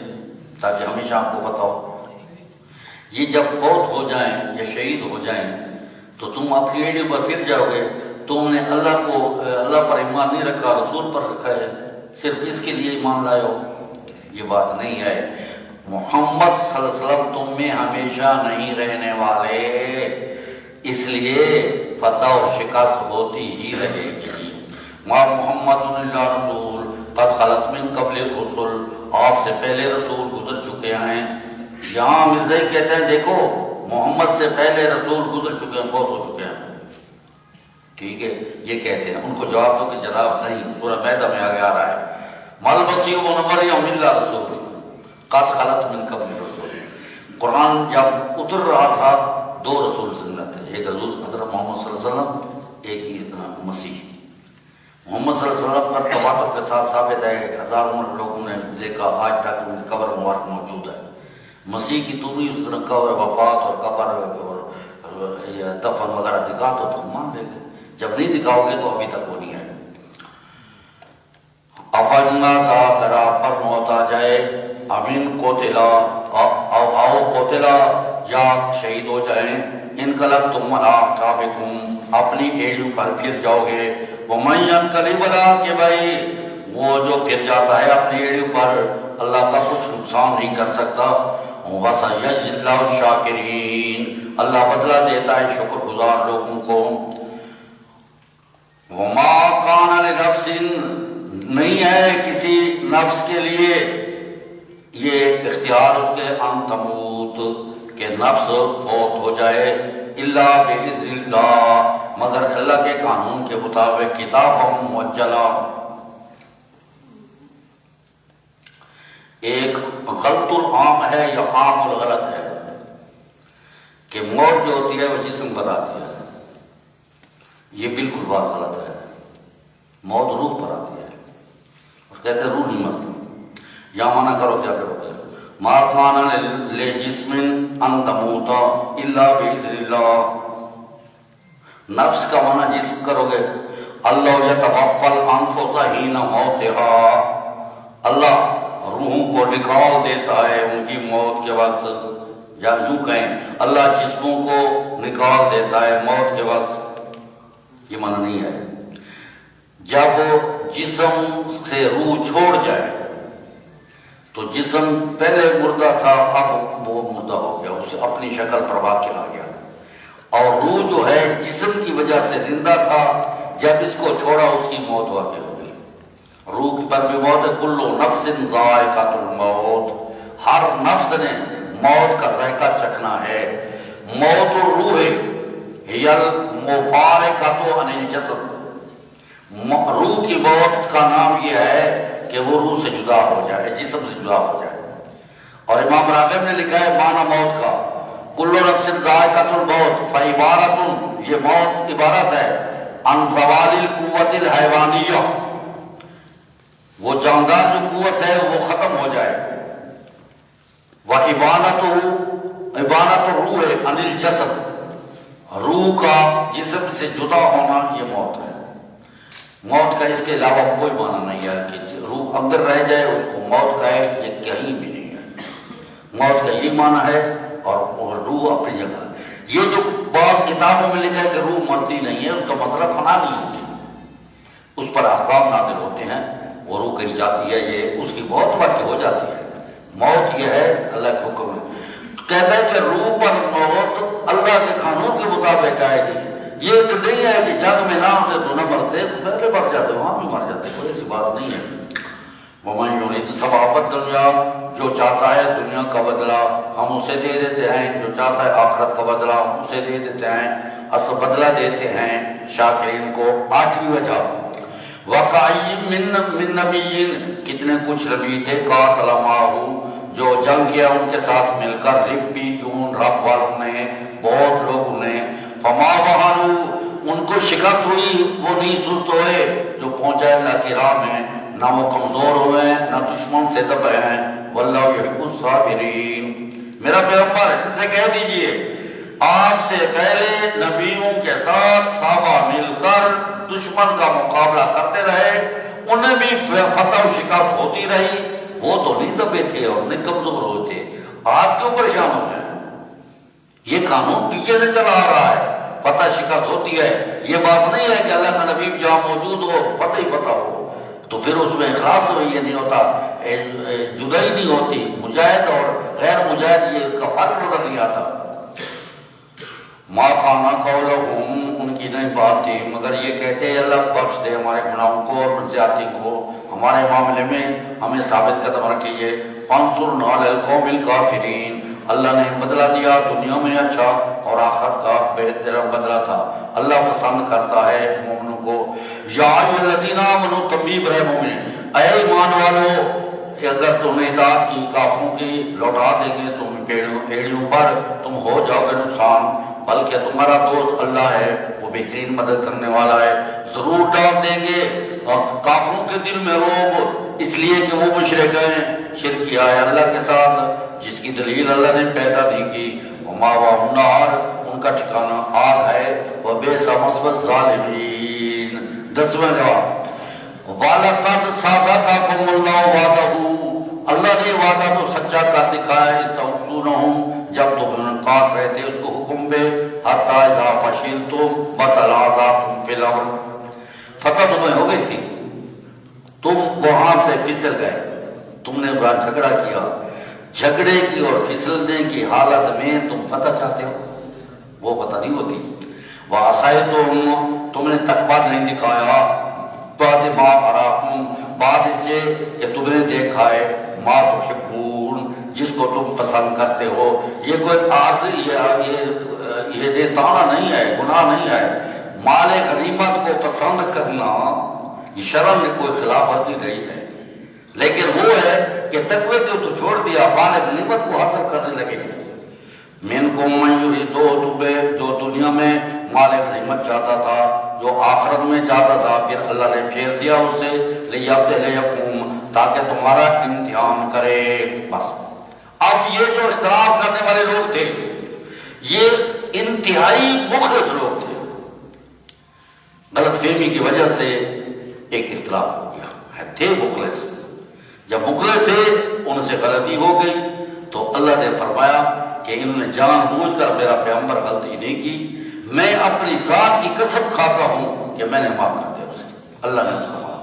Speaker 1: تاکہ ہمیشہ آپ کو بتاؤ، یہ جب فوت ہو جائیں یا شہید ہو جائیں تو تم اپنی ایڑی پر پھر جاؤ گے، تم نے اللہ پر ایمان نہیں رکھا، رسول پر رکھا ہے، صرف اس کے لیے ایمان لائے ہو، یہ بات نہیں ہے۔ محمد صلی اللہ علیہ وسلم تم میں ہمیشہ نہیں رہنے والے، اس لیے فتح اور شکست ہوتی ہی رہے گی۔ ما محمد الا رسول قد خلت من قبل الرسل، آپ سے پہلے رسول گزر چکے ہیں۔ یہاں مرزا کہتے ہیں دیکھو محمد سے پہلے رسول گزر چکے ہیں، بہت ہو چکے ہیں، ٹھیک ہے، یہ کہتے ہیں۔ ان کو جواب دو کہ جناب نہیں، سورہ مائدہ میں آگے آ رہا ہے، مَا الْمَسِیحُ ابْنُ مَرْیَمَ إِلَّا رَسُولٌ قَدْ خَلَتْ مِن قَبْلِهِ الرُّسُلُ۔ قرآن جب اتر رہا تھا دو رسول زندہ تھے، ایک حضرت محمد صلی اللہ علیہ وسلم، ایک مسیح۔ محمد صلی اللہ علیہ وسلم پر تواتر کے ساتھ ثابت ہے کہ ہزاروں لوگوں نے دیکھا، آج تک ان کی قبر مبارک موجود ہے۔ مسیح کی تم ہی اس طرح قبر وفات اور قبر اور دفن وغیرہ دکھا دو تو ہم مان دیں گے، جب نہیں دکھاؤ گے تو ابھی تک وہ نہیں ہے۔ افنا کا کرا پر موت آ جائے، امین کوتلا او کوتلا یا شہید ہو جائیں، انقلب تم ملا کابکم، اپنی ایڑیوں پر پھر جاؤ گے۔ وَمَن يَنْقَلِبْ عَلَىٰ عَقِبَيْهِ، وہ جو پھر جاتا ہے اپنی ایڑیوں پر اللہ کا کچھ نقصان نہیں کر سکتا۔ وَسَيَجْزِي اللَّهُ الشَّاكِرِينَ، اللہ بدلہ دیتا ہے شکر گزار لوگوں کو۔ وَمَا كَانَ لِنَفْسٍ، نہیں ہے کسی نفس کے لیے یہ اختیار اس کے ان تموت، کہ نفس فوت ہو جائے، الا بِإِذْنِ اللَّهِ، مگر اللہ کے قانون کے مطابق، کتاب مؤجلہ۔ ایک غلط العام ہے یا عام الغلط ہے، کہ موت جو ہوتی ہے وہ جسم پر آتی ہے، یہ بالکل بات غلط ہے، موت روح پر آتی ہے۔ کہتے روح نہیں مرتی، یا منع کرو کیا کرو گے؟ ما کان لجسم ان تموت الا باذن اللہ، نفس کا معنی جسم کرو گے، اللہ یتوفی الانفس حین موتها، اللہ روحوں کو نکال دیتا ہے ان کی موت کے وقت، یا یوں کہیں اللہ جسموں کو نکال دیتا ہے موت کے وقت، یہ معنی نہیں ہے۔ جب جسم سے روح چھوڑ جائے تو جسم پہلے مردہ تھا، اب وہ مردہ ہو گیا، اسے اپنی شکل پر واقع آ گیا، اور روح جو ہے جسم کی وجہ سے زندہ تھا، جب اس کو چھوڑا اس کی موت واقع ہو گئی۔ روح پر بھی موت ہے، کل نفس ذائقۃ الموت، ہر نفس نے موت کا ذائقہ چکھنا ہے۔ موت الروح ہی المفارقۃ عن الجسد، روح کی موت کا نام یہ ہے کہ وہ روح سے جدا ہو جائے، جسم سے جدا ہو جائے۔ اور امام راغب نے لکھا ہے معنی موت کا، کل نفس ذائقۃ الموت فعبارۃ، یہ موت عبارت ہے عن زوال القوت الحیوانیہ، وہ جاندار جو قوت ہے وہ ختم ہو جائے، وَإِبَانَةُ الروح عن الجسد، روح کا جسم سے جدا ہونا یہ موت ہے۔ موت کا اس کے علاوہ کوئی معنی نہیں ہے کہ روح اندر رہ جائے اس کو موت کہے، یہ کہیں بھی نہیں ہے۔ موت کا یہ معنی ہے اور روح اپنی جگہ۔ یہ جو بعض کتابوں میں لکھا ہے کہ روح مرتی نہیں ہے، اس کا مطلب فنا نہیں ہوتی، اس پر احکام نازل ہوتے ہیں، وہ روح کہیں جاتی ہے، یہ اس کی موت واقع ہو جاتی ہے۔ موت یہ ہے اللہ کے حکم ہے۔ کہتا ہے کہ روح پر موت اللہ کے قانون کے مطابق آئے گی، یہ تو نہیں ہے کہ جنگ میں نہ ہوتے تو نہ مرتے، پہلے مر جاتے وہاں بھی مر جاتے، کوئی ایسی بات نہیں ہے۔ وَمَن يُرِدْ ثَوَابَ الدُّنْيَا، جو چاہتا ہے دنیا کا بدلہ ہم اسے دے دیتے ہیں، جو چاہتا ہے آخرت کا بدلہ ہم اسے دے دیتے ہیں، اصل بدلہ دیتے ہیں شاکرین کو۔ آٹھویں وجہ، وَقَعِّم مِّن نَبِيٍّ، کتنے کچھ نبی تھے، قاتل معه، جو جنگ کیا ان کے ساتھ مل کر، ربیون، رب والوں نے، بہت لوگوں نے، فما وهنوا، ان کو شکست ہوئی، وہ نہیں سست ہوئے، جو پہنچا اللہ کی راہ میں، نہ وہ کمزور ہوئے نہ دشمن سے دبے ہیں، واللہ یحب الصابرین۔ میرا پیغمبر ان سے کہہ دیجئے آپ سے پہلے نبیوں کے ساتھ صحابہ مل کر دشمن کا مقابلہ کرتے رہے، انہیں بھی فتح و شکست ہوتی رہی، وہ تو نہیں دبے تھے اور نہیں کمزور ہوئے تھے، آپ کیوں پریشان ہو گئے؟ یہ قانون پیچھے سے چلا آ رہا ہے، فتح شکست ہوتی ہے، یہ بات نہیں ہے کہ اللہ کا نبی جہاں موجود ہو فتح ہی فتح ہو، تو پھر اس میں اخلاص یہ نہیں ہوتا، جدائی نہیں ہوتی، مجاہد اور غیر مجاہد یہ اس کا فرق نظر نہیں آتا۔ ما کانا قولہم، ان کی نہیں بات تھی مگر یہ کہتے ہیں اللہ بخش دے ہمارے گناہوں کو اور منسیاتی کو، ہمارے معاملے میں ہمیں ثابت قدم رکھیے۔ فانصرنا علی القوم الکافرین، اللہ نے بدلہ دیا دنیا میں اچھا اور آخرت کا بہتر بدلہ تھا، اللہ پسند کرتا ہے مومنوں کو۔ یا ایھا الذین آمنوا، تنبیہ برائے مومن، اے ایمان والو، کہ اگر تم نے اطاعت کی کافروں کی لوٹا دیں گے تم ایڑیوں پر، تم ہو جاؤ گے نقصان، بلکہ تمہارا دوست اللہ ہے، وہ بہترین مدد کرنے والا ہے۔ ضرور ڈال دیں گے کافروں کے دل میں رعب، اس لیے کہ وہ مشرک ہیں، شرک کیا ہے اللہ کے ساتھ، جس کی دلیل اللہ نے پیدا نہیں کی۔ وَمَأْوَاهُمُ النَّارُ، ان کا ٹھکانہ آگ ہے، وَبِئْسَ مَثْوَى الظَّالِمِينَ۔ 10واں جواب، وَلَقَدْ صَدَقَكُمُ اللَّهُ وَعْدَهُ، اللہ نے وعدہ تو سچا کر دکھایا، اِذْ تَحُسُّونَهُم، جب تم انہیں کاٹ رہے تھے اس کو حکم پہ، حَتَّىٰ إِذَا فَشِلْتُمْ وَتَنَازَعْتُمْ فِي الْأَمْرِ، فتح تمہیں ہو گئی تھی، تم وہاں سے پھسل گئے، تم نے وہاں جھگڑا کیا، جھگڑے کی اور پھسلنے کی حالت میں تم فتح چاہتے ہو، وہ فتح نہیں ہوتی۔ وَعَصَيْتُمْ، تم نے تقویٰ نہیں دکھایا، بعد ما أَرَاكُمْ، بعد اس سے کہ تم نے دیکھا ہے، ما تحبون، جس کو تم پسند کرتے ہو۔ یہ کوئی عارضی یہ تانا نہیں ہے، گناہ نہیں ہے، مال غنیمت کو پسند کرنا یہ شرم میں کوئی خلاف ورزی نہیں ہے، لیکن وہ ہے کہ تقوی کو تو چھوڑ دیا، مال غنیمت کو حاصل کرنے لگے۔ منکم من یرید، جو دنیا میں مال غنیمت چاہتا تھا، جو آخرت میں چاہتا تھا، پھر اللہ نے پھیر دیا اسے، لیبتلیکم، تاکہ تمہارا امتحان کرے. بس اب یہ جو اعتراف کرنے والے لوگ تھے یہ انتہائی مخلص لوگ تھے. غلط فہمی کی وجہ سے ایک اختلاف ہو گیا. تھے مخلص، جب مخلص تھے ان سے غلطی ہو گئی تو اللہ نے فرمایا کہ انہوں نے جان بوجھ کر میرا پیغمبر غلطی نہیں کی، میں اپنی ذات کی قسم کھاتا ہوں کہ میں نے معاف کر دیا اسے. اللہ نے اس کو معاف،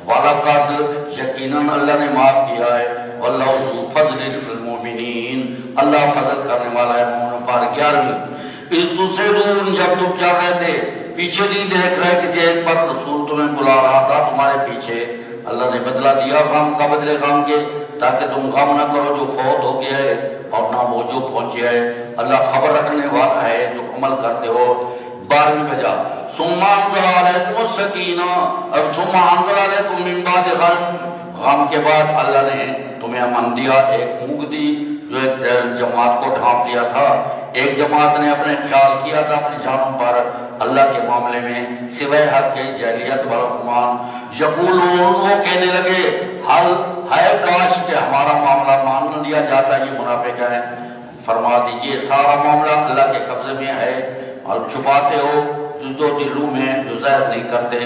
Speaker 1: وَلَقَدْ یقیناً اللہ نے معاف کیا ہے. وَاللَّهُ ذُو فَضْلٍ عَلَى الْمُؤْمِنِينَ اللہ فضل کرنے والا ہے مومنوں پر. 11ویں اِذْ تُصْعِدُونَ جب تم چل رہے تھے، پیچھے نہیں دیکھ رہے کسی ایک پر، رسول تمہیں بلا رہا تھا تمہارے پیچھے. اللہ نے بدلہ دیا غم کا بدلے غم کے، تاکہ تم غم نہ کرو جو فوت ہو گیا ہے اور نہ وہ جو پہنچے ہے. اللہ خبر رکھنے والا ہے جو عمل کرتے ہو. 12ویں بجا ثم انزل علیکم السکینہ، اب ثم انزل علیکم من بعد غم کے بعد اللہ نے تمہیں امن دیا، ایک اونگ دی جو ایک جماعت کو ڈھانپ لیا تھا. ایک جماعت نے اپنے خیال کیا تھا اپنی جانوں پر اللہ کے معاملے میں سوائے حق کے جاہلیت والگمان. یقولون وہ کہنے لگے حل ہے کاش کہ ہمارا معاملہ مان لیا جاتا. یہ منافق ہے. فرما دیجئے سارا معاملہ اللہ کے قبضے میں ہے، اور چھپاتے ہو جو دلوں میں جو ظاہر نہیں کرتے.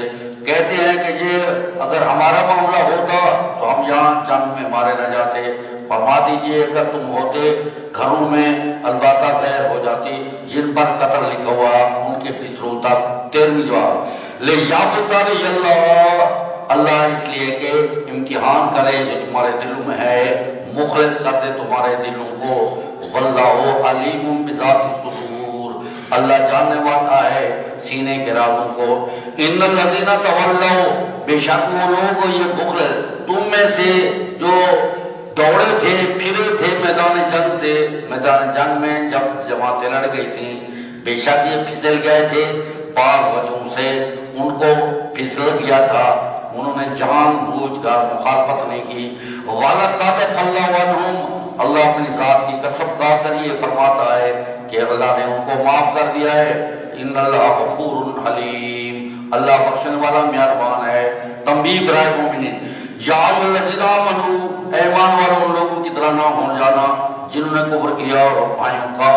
Speaker 1: کہتے ہیں کہ یہ اگر ہمارا معاملہ ہوتا تو ہم یہاں جنگ میں مارے نہ جاتے. فرما دیجئے اگر تم ہوتے گھروں میں البتہ ظاہر ہو جاتی، جن پر قتل لکھا ہوا ان کے بستروں تک. 13ویں جواب لے یابتلی اللہ اس لیے کہ امتحان کرے جو تمہارے دلوں میں ہے، مخلص کر دے تمہارے دلوں کو. واللہ علیم بذات الصدور اللہ جاننے والا ہے سینے کے رازوں کو. ان الذین تولوا بے شک وہ لوگ یہ مخلص تم میں سے جو دوڑے تھے پھرے تھے میدان جنگ سے، میدان جنگ میں جب جماعتیں لڑ گئی تھیں، بے شک یہ پھسل گئے تھے بعض وجہوں سے، ان کو پھسل گیا تھا، انہوں نے جان بوجھ کر مخالفت نہیں کی. وَلَقَدْ عَفَا عَنْهُمْ اللہ اپنی ذات کی قسم کھا کر یہ فرماتا ہے کہ اللہ نے ان کو معاف کر دیا ہے. ان اللہ غفور حلیم اللہ بخشنے والا مہربان ہے. تنبیہ برائے مومنین یا الذین آمنوا ایمان والوں ان لوگوں کی طرح نہ ہو جانا جنہوں نے کفر کیا اور بھائیوں کا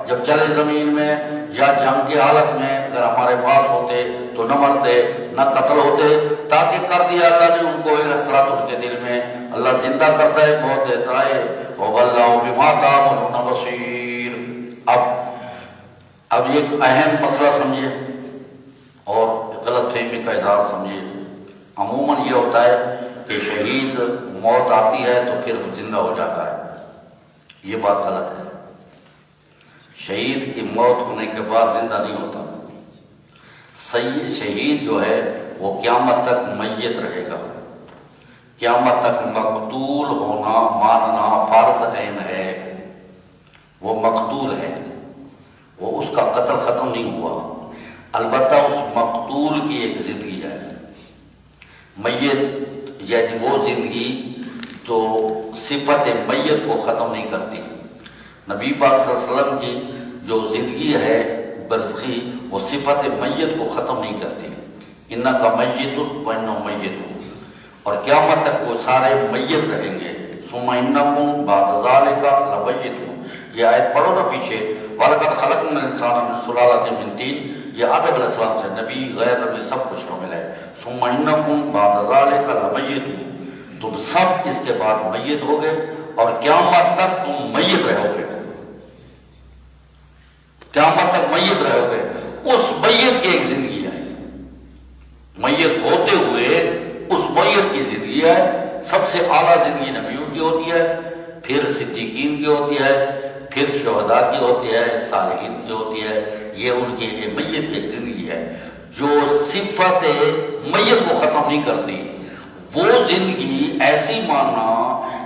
Speaker 1: جب چلے زمین میں یا جنگ کی حالت میں اگر ہمارے پاس ہوتے تو نہ مرتے نہ قتل ہوتے، تاکہ کر دیا اللہ نے ان کو حسرت ان کے دل میں. اللہ زندہ کرتا ہے موت دیتا ہے. وَوَاللَّهُ بِمَا تَعْمَلُونَ بَصِيرٌ. اب ایک اہم مسئلہ سمجھیے اور غلط فہمی کا اظہار سمجھیے. عموماً یہ ہوتا ہے کہ شہید موت آتی ہے تو پھر زندہ ہو جاتا ہے. یہ بات غلط ہے. شہید کی موت ہونے کے بعد زندہ نہیں ہوتا. شہید جو ہے وہ قیامت تک میت رہے گا. قیامت تک مقتول ہونا ماننا فرض عین ہے. وہ مقتول ہے، وہ اس کا قتل ختم نہیں ہوا، البتہ اس مقتول کی ایک زندگی ہے. میت یعنی وہ زندگی تو صفت میت کو ختم نہیں کرتی. نبی پاک صلی اللہ علیہ وسلم کی جو زندگی ہے برزخی وہ صفت میت کو ختم نہیں کرتی. انکا میت وانہم میتون اور قیامت تک وہ سارے میت رہیں گے. ثم انکم بعد ذالک لمیتون. یہ آیت پڑھو نا پیچھے. وَلَقَدْ خَلَقْنَا الْإِنسَانَ مِنْ سُلَالَةٍ مِنْ طِينٍ. یہ آدم علیہ السلام سے نبی غیر نبی سب کچھ شامل ہے. ثم انکم بعد ذالک لمیتون. تم سب اس کے بعد میت ہو گئے اور قیامت تک تم میت رہو گے. قیامت تک میت رہو گے. اس میت کی ایک زندگی ہے. میت ہوتے ہوئے اس میت کی زندگی ہے. سب سے اعلیٰ زندگی نبیوں کی ہوتی ہے، پھر صدیقین کی ہوتی ہے، پھر شہداء کی ہوتی ہے، صالحین کی ہوتی ہے. یہ ان کی میت کی ایک زندگی ہے جو صفت میت کو ختم نہیں کرتی. وہ زندگی ایسی ماننا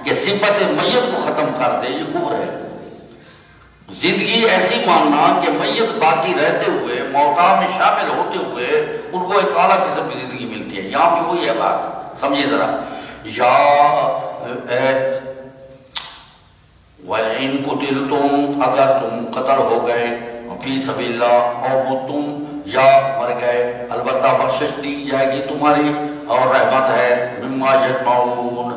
Speaker 1: کہ صفت میت کو ختم کر دے یہ کفر ہے. زندگی ایسی ماننا کہ میت باقی رہتے ہوئے موتیٰ میں شامل ہوتے ہوئے ان کو ایک اعلیٰ قسم کی زندگی ملتی ہے. یہاں بھی وہی ہے بات، سمجھیے ذرا. یا وَإِن قُتِلْتُمْ اگر تم قتل ہو گئے فی سبیل اللہ اور متم یا مر گئے البتہ بخشش دی جائے گی تمہاری اور رحمت ہے. مما یجمعون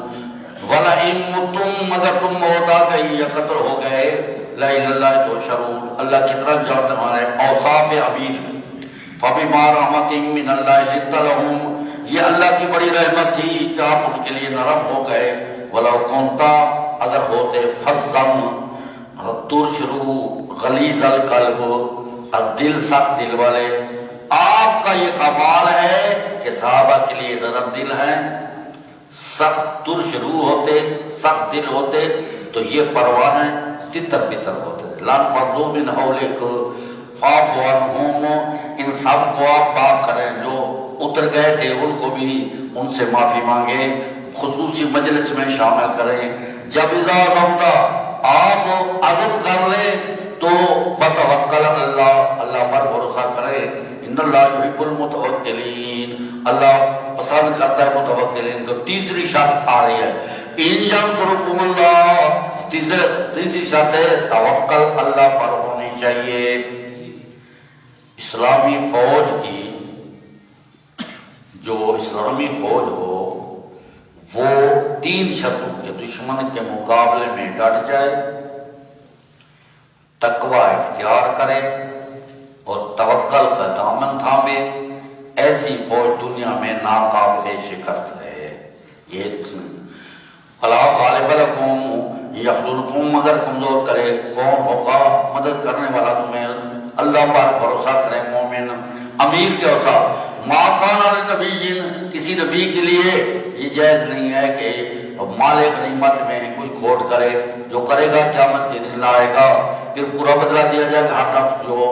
Speaker 1: وَإِن مُتُّم مگر تم موت آ گئی یا قتل ہو گئے لا الہ الا اللہ تحشرون اللہ کی طرف جانے والے اوصاف عبید فَبِمَا رَحْمَةٍ مِّنَ اللَّهِ لِنتَ لَهُمْ یہ اللہ کی بڑی رحمت تھی کہ آپ ان کے لیے نرم ہو گئے وَلَوْ كُنْتَ اگر ہوتے فَظًّا تُرْشِرُ غلیظ القلب اور دل سخت دل والے آپ کا یہ کمال ہے کہ صحابہ کے لیے نرم دل ہے سخت ترشرو ہوتے سخت دل ہوتے تو یہ پرواہ ہیں تتر بتر ہوتے لان مردو من حولک فاعف عنہم ان سب کو آپ معاف کریں جو اتر گئے تھے ان کو بھی ان سے معافی مانگے خصوصی مجلس میں شامل کریں جب اذا عزمتا آپ عزم کر لیں تو فتوکل اللہ اللہ پر بھروسہ کرے ان اللہ یحب المتوکلین اللہ پسند کرتا ہے متوکلین تو تیسری شرط آ رہی ہے ان ینصرکم اللہ تیسری شرط ہے توکل اللہ پر ہونی چاہیے اسلامی فوج کی جو اسلامی فوج ہو وہ تین شرطوں کے دشمن کے مقابلے میں ڈٹ جائے تقوی اختیار کرے اور توکل کا دامن تھامے ایسی فوج دنیا میں ناقابل شکست ہے یہ فلا غالب لکم یخذلکم مگر کمزور کرے کون ہوگا مدد کرنے والا تمہیں اللہ پر بھروسہ کرے مومن امیر کے اوصاف ما کان لنبی کسی نبی کے لیے یہ جائز نہیں ہے کہ مال غنیمت میں کچھ کھوٹ کرے جو کرے گا قیامت کے دن لائے گا پھر پورا بدلہ دیا جائے گا ہر نفس جو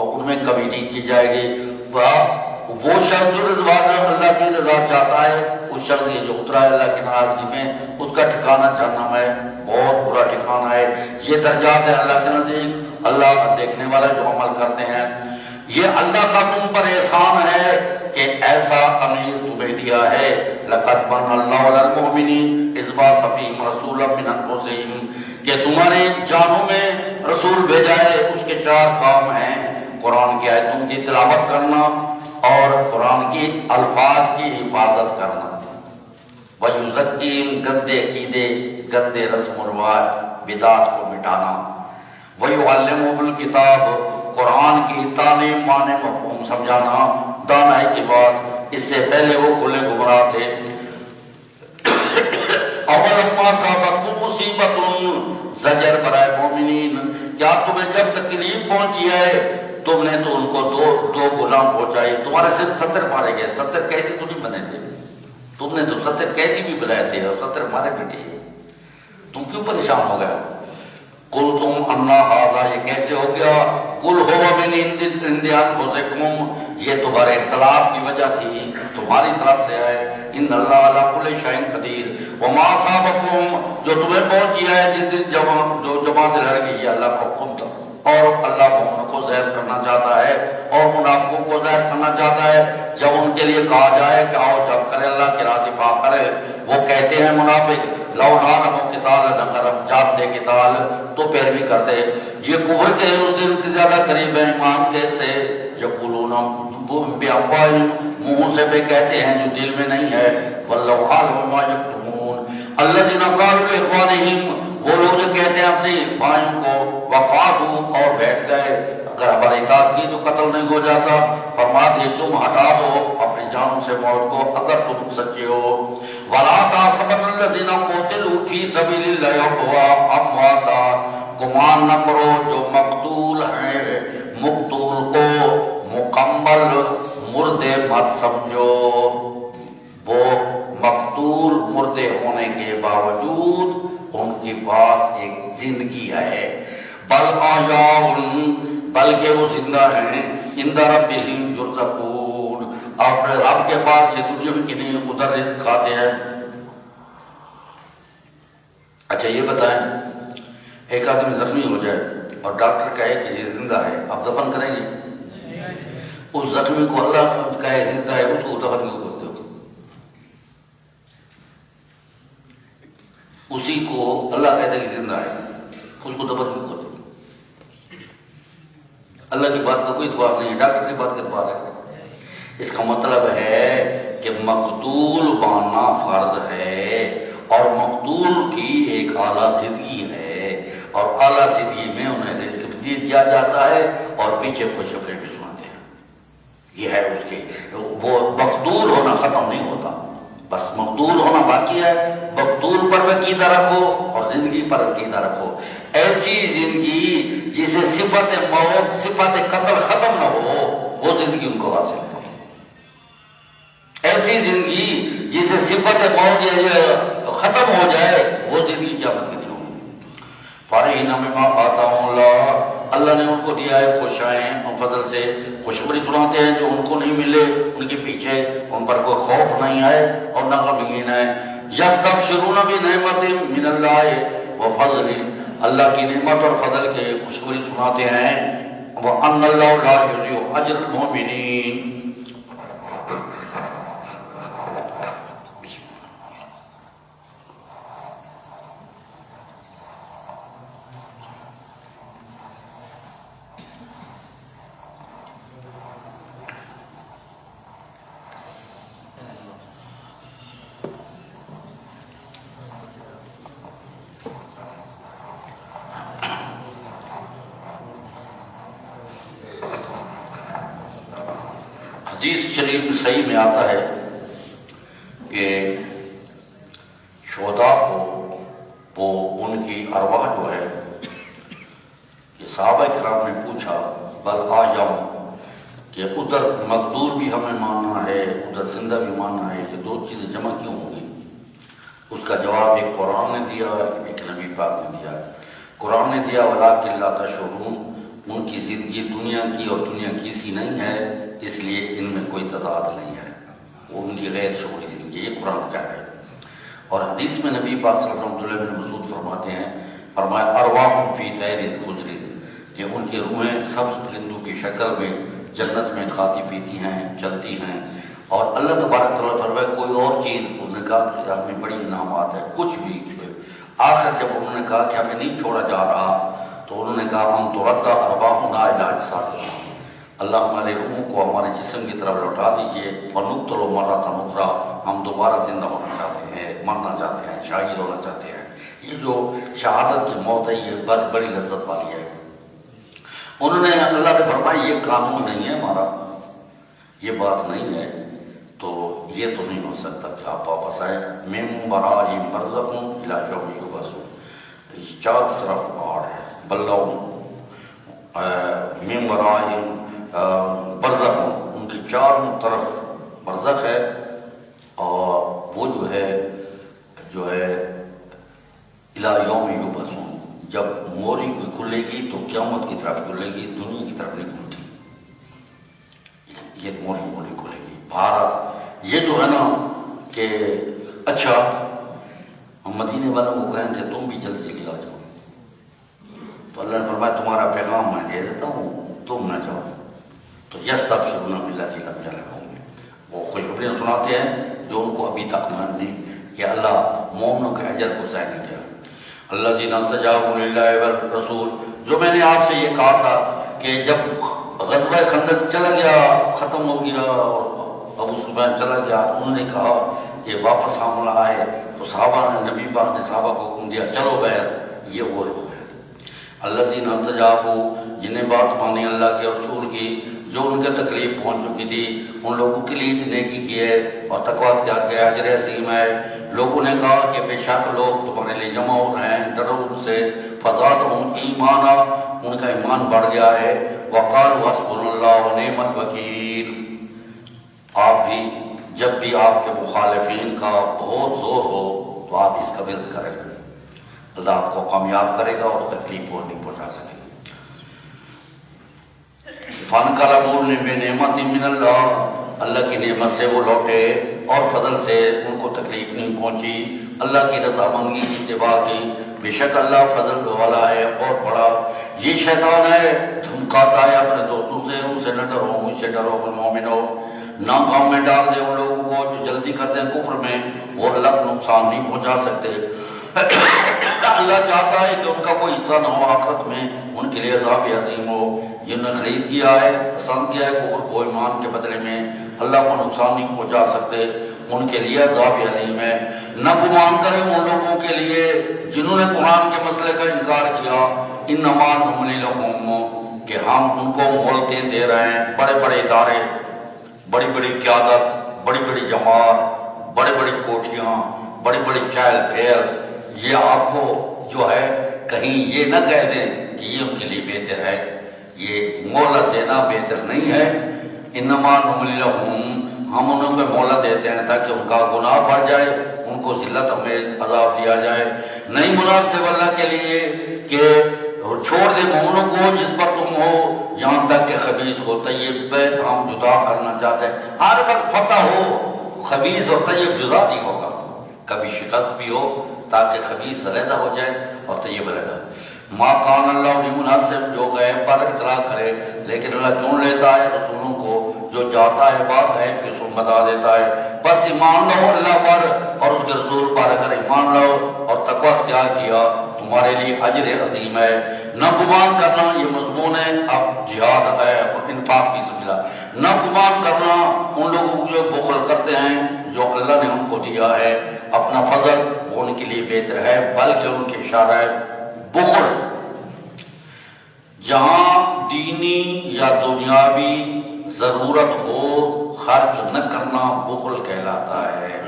Speaker 1: ان میں کمی نہیں کی جائے گی وہ شخص جو رضوان اللہ کی رضا چاہتا ہے اس شخص یہ جو اترا ہے اللہ کی ناراضگی میں اس کا ٹھکانہ جہنم ہے بہت برا ٹھکانہ ہے یہ درجات ہے اللہ کے نزدیک اللہ دیکھنے والا جو عمل کرتے ہیں یہ اللہ کا تم پر احسان ہے کہ ایسا امیر تمہیں دیا ہے لقد من اللہ علی المؤمنین اذ بعث فیہم رسولا من انفسہم کہ تمہارے جانوں میں رسول بھیجا ہے اس کے چار کام ہیں قرآن کی آیتوں کی تلاوت کرنا اور قرآن کی الفاظ کی حفاظت کرنا وَيُزَكِّيهِمْ گندے عقیدے گندے رسم و رواج بدعات کو مٹانا وَيُعَلِّمُهُمُ الْكِتَابَ قرآن کی تعلیم معنی مفہوم سمجھانا دانائی کی بات اس سے پہلے وہ کھلے گمراہ تھے اولما صابتکم مصیبت زجر برائے مومنین کیا تمہیں جب تکلیف پہنچی ہے تم نے تو ان کو دو غلام پہنچائی تمہارے صرف 70 مارے گئے 70 قیدی تو نہیں بنے تھے تم نے تو 70 قیدی بھی بنائے تھے اور 70 مارے بھی تھے تم کیوں پریشان ہو گئے قل تم انا ھذا یہ کیسے ہو گیا قل هو من عند انفسکم یہ تمہارے اختلاف کی وجہ تھی تمہاری طرف سے ہے ان اللہ علی کل شیء قدیر وما اصابکم جو تمہیں پہنچی ہے جس دن جو جماعت لڑ گئی ہے اللہ کو خود اور اللہ مومن کو ظاہر کرنا چاہتا ہے اور منافقوں کو ظاہر کرنا چاہتا ہے جب ان کے لیے کہا جائے کہ آؤ جب کرے اللہ کی راہ دفاع کرے وہ کہتے ہیں منافق لو نعلم قتال لنکرم جانتے قتال تو پیروی کرتے یہ کفر کے اس دن کی زیادہ قریب ہے ایمان کے سے یقولون بأفواہہم منہ سے بھی کہتے ہیں جو دل میں نہیں ہے واللہ عالم ما یکتمون الذین قالوا لاخوانہم وہ لوگ جو کہتے ہیں اپنی بھائیوں کو وقعدوا اور بیٹھ گئے اگر ہماری اطاعت کی تو قتل نہیں ہو جاتا فرما دے تم ہٹا دو اپنی جانوں سے موت کو اگر تم سچے ہو ولا تحسبن الذین قتلوا فی سبیل اللہ امواتا گمان نہ کرو جو مقتول ہیں مقتول کو مکمل مردے مت سمجھو وہ مقتول مردے ہونے کے باوجود ان کے پاس ایک زندگی ہے بل آیاء بلکہ وہ زندہ ہیں عند ربہم یرزقون اپنے رب کے پاس یہ تجھے بھی کہ نہیں ادھر رزق کھاتے ہیں اچھا یہ بتائیں ایک آدمی زخمی ہو جائے اور ڈاکٹر کہے کہ یہ زندہ ہے آپ دفن کریں گے اس زخمی کو اللہ کہے زندہ ہے اس کو دفن کیوں کرتے ہو اسی کو اللہ کہتا ہے کہ زندہ ہے اس کو دفن کیوں کرتے اللہ کی بات کا کوئی اعتبار نہیں ہے ڈاکٹر کی بات کا اعتبار ہے اس کا مطلب ہے کہ مقتول ماننا فرض ہے اور مقدور کی ایک اعلیٰ زندگی ہے، اور اعلیٰ زندگی میں انہیں رزق بھی دیا جاتا ہے اور پیچھے خوشخبری بھی سناتے ہیں۔ یہ ہے اس کے، وہ مقدور ہونا ختم نہیں ہوتا، بس مقدور ہونا باقی ہے۔ مقدور پر عقیدہ رکھو اور زندگی پر عقیدہ رکھو، ایسی زندگی جسے صفت موت صفت قتل ختم نہ ہو، وہ زندگی ان کو حاصل ہو۔ ایسی زندگی جسے صفت موت ختم ہو جائے، وہ زندگی قیامت کے دنوں میں۔ فارغین مما آتاہم اللہ، اللہ نے ان کو دیا ہے خوشائیں اور فضل سے، خوشخبری سناتے ہیں جو ان کو نہیں ملے، ان کے پیچھے ان پر کوئی خوف نہیں ہے اور نہ غمگین ہے۔ یستبشرون بنعمت من اللہ وفضل، اللہ کی نعمت اور فضل کے خوشخبری سناتے ہیں۔ وان اللہ لا یضیع اجر المؤمنین، حدیث شریف میں صحیح میں آتا ہے کہ شہداء کو وہ ان کی ارواح جو ہے، کہ صحابہ کرام نے پوچھا بل آ جاؤں کہ ادھر مقدور بھی ہمیں ماننا ہے، ادھر زندہ بھی ماننا ہے، یہ دو چیزیں جمع کیوں ہوں گی؟ اس کا جواب ایک قرآن نے دیا، ایک نبی پاک نے دیا۔ قرآن نے دیا وَلَٰكِن لَا تَشْعُرُونَ، ان کی زندگی دنیا کی اور دنیا کی سی نہیں ہے، اس لیے ان میں کوئی تضاد نہیں ہے، وہ ان کی غیر شعوری زندگی، یہ قرآن کا ہے۔ اور حدیث میں نبی پاک صلی اللہ علیہ وسلم عبداللہ بن مسعود فرماتے ہیں، فرمایا ارواحٌ فی طیر خضر، کہ ان کی روحیں سبز پرندوں کی شکل میں جنت میں کھاتی پیتی ہیں، چلتی ہیں۔ اور اللہ تبارک تعالیٰ فرمایا کوئی اور چیز، انہوں نے کہا کہ ہمیں بڑی انعامات ہے، کچھ بھی۔ آخر جب انہوں نے کہا کہ ہمیں نہیں چھوڑا جا رہا، تو انہوں نے کہا ہم تردہ ارواحنا الی اجسادنا، اللہ ہمارے روحوں کو ہمارے جسم کی طرف لوٹا دیجئے، ونقتل مرۃ اخری، ہم دوبارہ زندہ ہونا چاہتے ہیں، مرنا چاہتے ہیں، شہید ہونا چاہتے ہیں۔ یہ جو شہادت کی موت ہے یہ بڑی لذت والی ہے۔ انہوں نے، اللہ نے فرمایا یہ قانون نہیں ہے ہمارا، یہ بات نہیں ہے، تو یہ تو نہیں ہو سکتا کہ آپ واپس آئے۔ من ورائہم برزخ الی یوم یبعثون، چار طرف پہاڑ ہے، بلو من ورائہم برزخ، ان کی چاروں طرف برزخ ہے، اور وہ جو ہے الی یوم یبعثون، جب موری کھلے گی تو قیامت کی طرف کھلے گی، دنیا کی طرف نہیں کھلتی، یہ موری کھلے گی۔ بھارت یہ جو ہے نا کہ اچھا ہم مدینے والوں کو کہیں کہ تم بھی جلدی جلدی آ جاؤ، تو اللہ نے فرمایا تمہارا پیغام میں دے دیتا ہوں، تم نہ جاؤ۔ تو یستبشرون بالذی لم یلحقوا بہ، وہ خوشخبریاں سناتے ہیں جو ان کو ابھی تک نہیں، کہ اللہ مومنوں کے اجر کو ضائع نہیں کیا۔ الذین استجابوا للہ والرسول، جو میں نے آپ سے یہ کہا تھا کہ جب غزوہ خندق چلا گیا، ختم ہو گیا، اور ابو سفیان چلا گیا، انہوں نے کہا کہ واپس حملہ آئے، تو صحابہ نے، نبی پاک نے صحابہ کو حکم دیا چلو بیعت، یہ وہ لوگ ہیں الذین استجابوا، جنہیں بات مانی اللہ کے رسول کی، جو ان کے تکلیف پہنچ چکی تھی، ان لوگوں کے لیے نیکی کی ہے اور تقویٰ اختیار کیا، اجر عظیم ہے۔ لوگوں نے کہا کہ بے شک لوگ تمہارے لیے جمع ہو رہے ہیں، ڈرو ان سے، فزادہم ایمانا، ان کا ایمان بڑھ گیا ہے، وقالوا حسبنا اللہ ونعم الوکیل۔ آپ بھی جب بھی آپ کے مخالفین کا بہت زور ہو تو آپ اس کا ورد کریں، اللہ آپ کو کامیاب کرے گا اور تکلیف اور نہیں پہنچا سکے گا۔ فانقلبوا بنعمت من اللہ، اللہ کی نعمت سے وہ لوٹے اور فضل سے ان کو تکلیف نہیں پہنچی، اللہ کی رضا مندی کی اتباع کی، بے شک اللہ فضل والا ہے اور بڑا۔ یہ شیطان ہے، دھمکاتا ہے اپنے دوستوں سے، ان سے نہ ڈرو، مجھ سے ڈرو مومنو، نہ غم میں ڈال دے ان لوگوں کو جو جلدی کرتے ہیں کفر میں، وہ اللہ کو نقصان نہیں پہنچا سکتے۔ اللہ چاہتا ہے کہ ان کا کوئی حصہ نہ ہو آخرت میں، ان کے لیے عذاب عظیم ہو۔ جنہوں نے خرید کیا ہے، پسند کیا ہے کفر کو ایمان کے بدلے میں، اللہ کو نقصان نہیں پہنچا سکتے، ان کے لیے عذاب علیم ہے۔ نہ گمان کریں ان لوگوں کے لیے جنہوں نے قرآن کے مسئلے کا انکار کیا، انما نملی لہم، کہ ہم ان کو مہلتیں دے رہے ہیں۔ بڑے بڑے ادارے، بڑی بڑی قیادت، بڑی بڑی جماعت، بڑی بڑی کوٹھیاں، بڑی بڑی چہل پہل، یہ آپ کو جو ہے کہیں یہ نہ کہہ دیں کہ یہ ان کے لیے بہتر ہے، یہ مہلت دینا بہتر نہیں ہے۔ انما نملی لہم، ہم انہوں کو مہلت دیتے ہیں تاکہ ان کا گناہ بڑھ جائے، ان کو ذلت ہمیں عذاب دیا جائے۔ نہیں مناسب اللہ کے لیے کہ چھوڑ دے مومنوں کو جس پر تم ہو، یہاں تک کہ خبیث کو طیب پہ ہم جدا کرنا چاہتے ہیں۔ ہر وقت فتح ہو، خبیث اور طیب جدا نہیں ہوگا، کبھی شکست بھی ہو تاکہ خبیث علیحدہ ہو جائے اور طیب علیحدہ۔ ما کان اللہ لمناسب، جو غیب پر اطلاع کرے، لیکن اللہ چن لیتا ہے رسولوں کو، جو جاتا ہے بات ہے کہ سن بتا دیتا ہے۔ بس ایمان لاؤ اللہ پر اور اس کے رسول پر، اگر ایمان لاؤ اور تقوی اختیار کیا تمہارے لیے اجر عظیم ہے۔ نہ گمان کرنا، یہ مضمون ہے اب جہاد ہے اور انفاق کی سبیل اللہ۔ نہ گمان کرنا ان لوگوں کو جو بخل کرتے ہیں جو اللہ نے ان کو دیا ہے اپنا فضل، وہ ان کے لیے بہتر ہے، بلکہ ان کے شر ہے بخل۔ جہاں دینی یا دنیاوی ضرورت ہو خرچ نہ کرنا بخل کہلاتا ہے،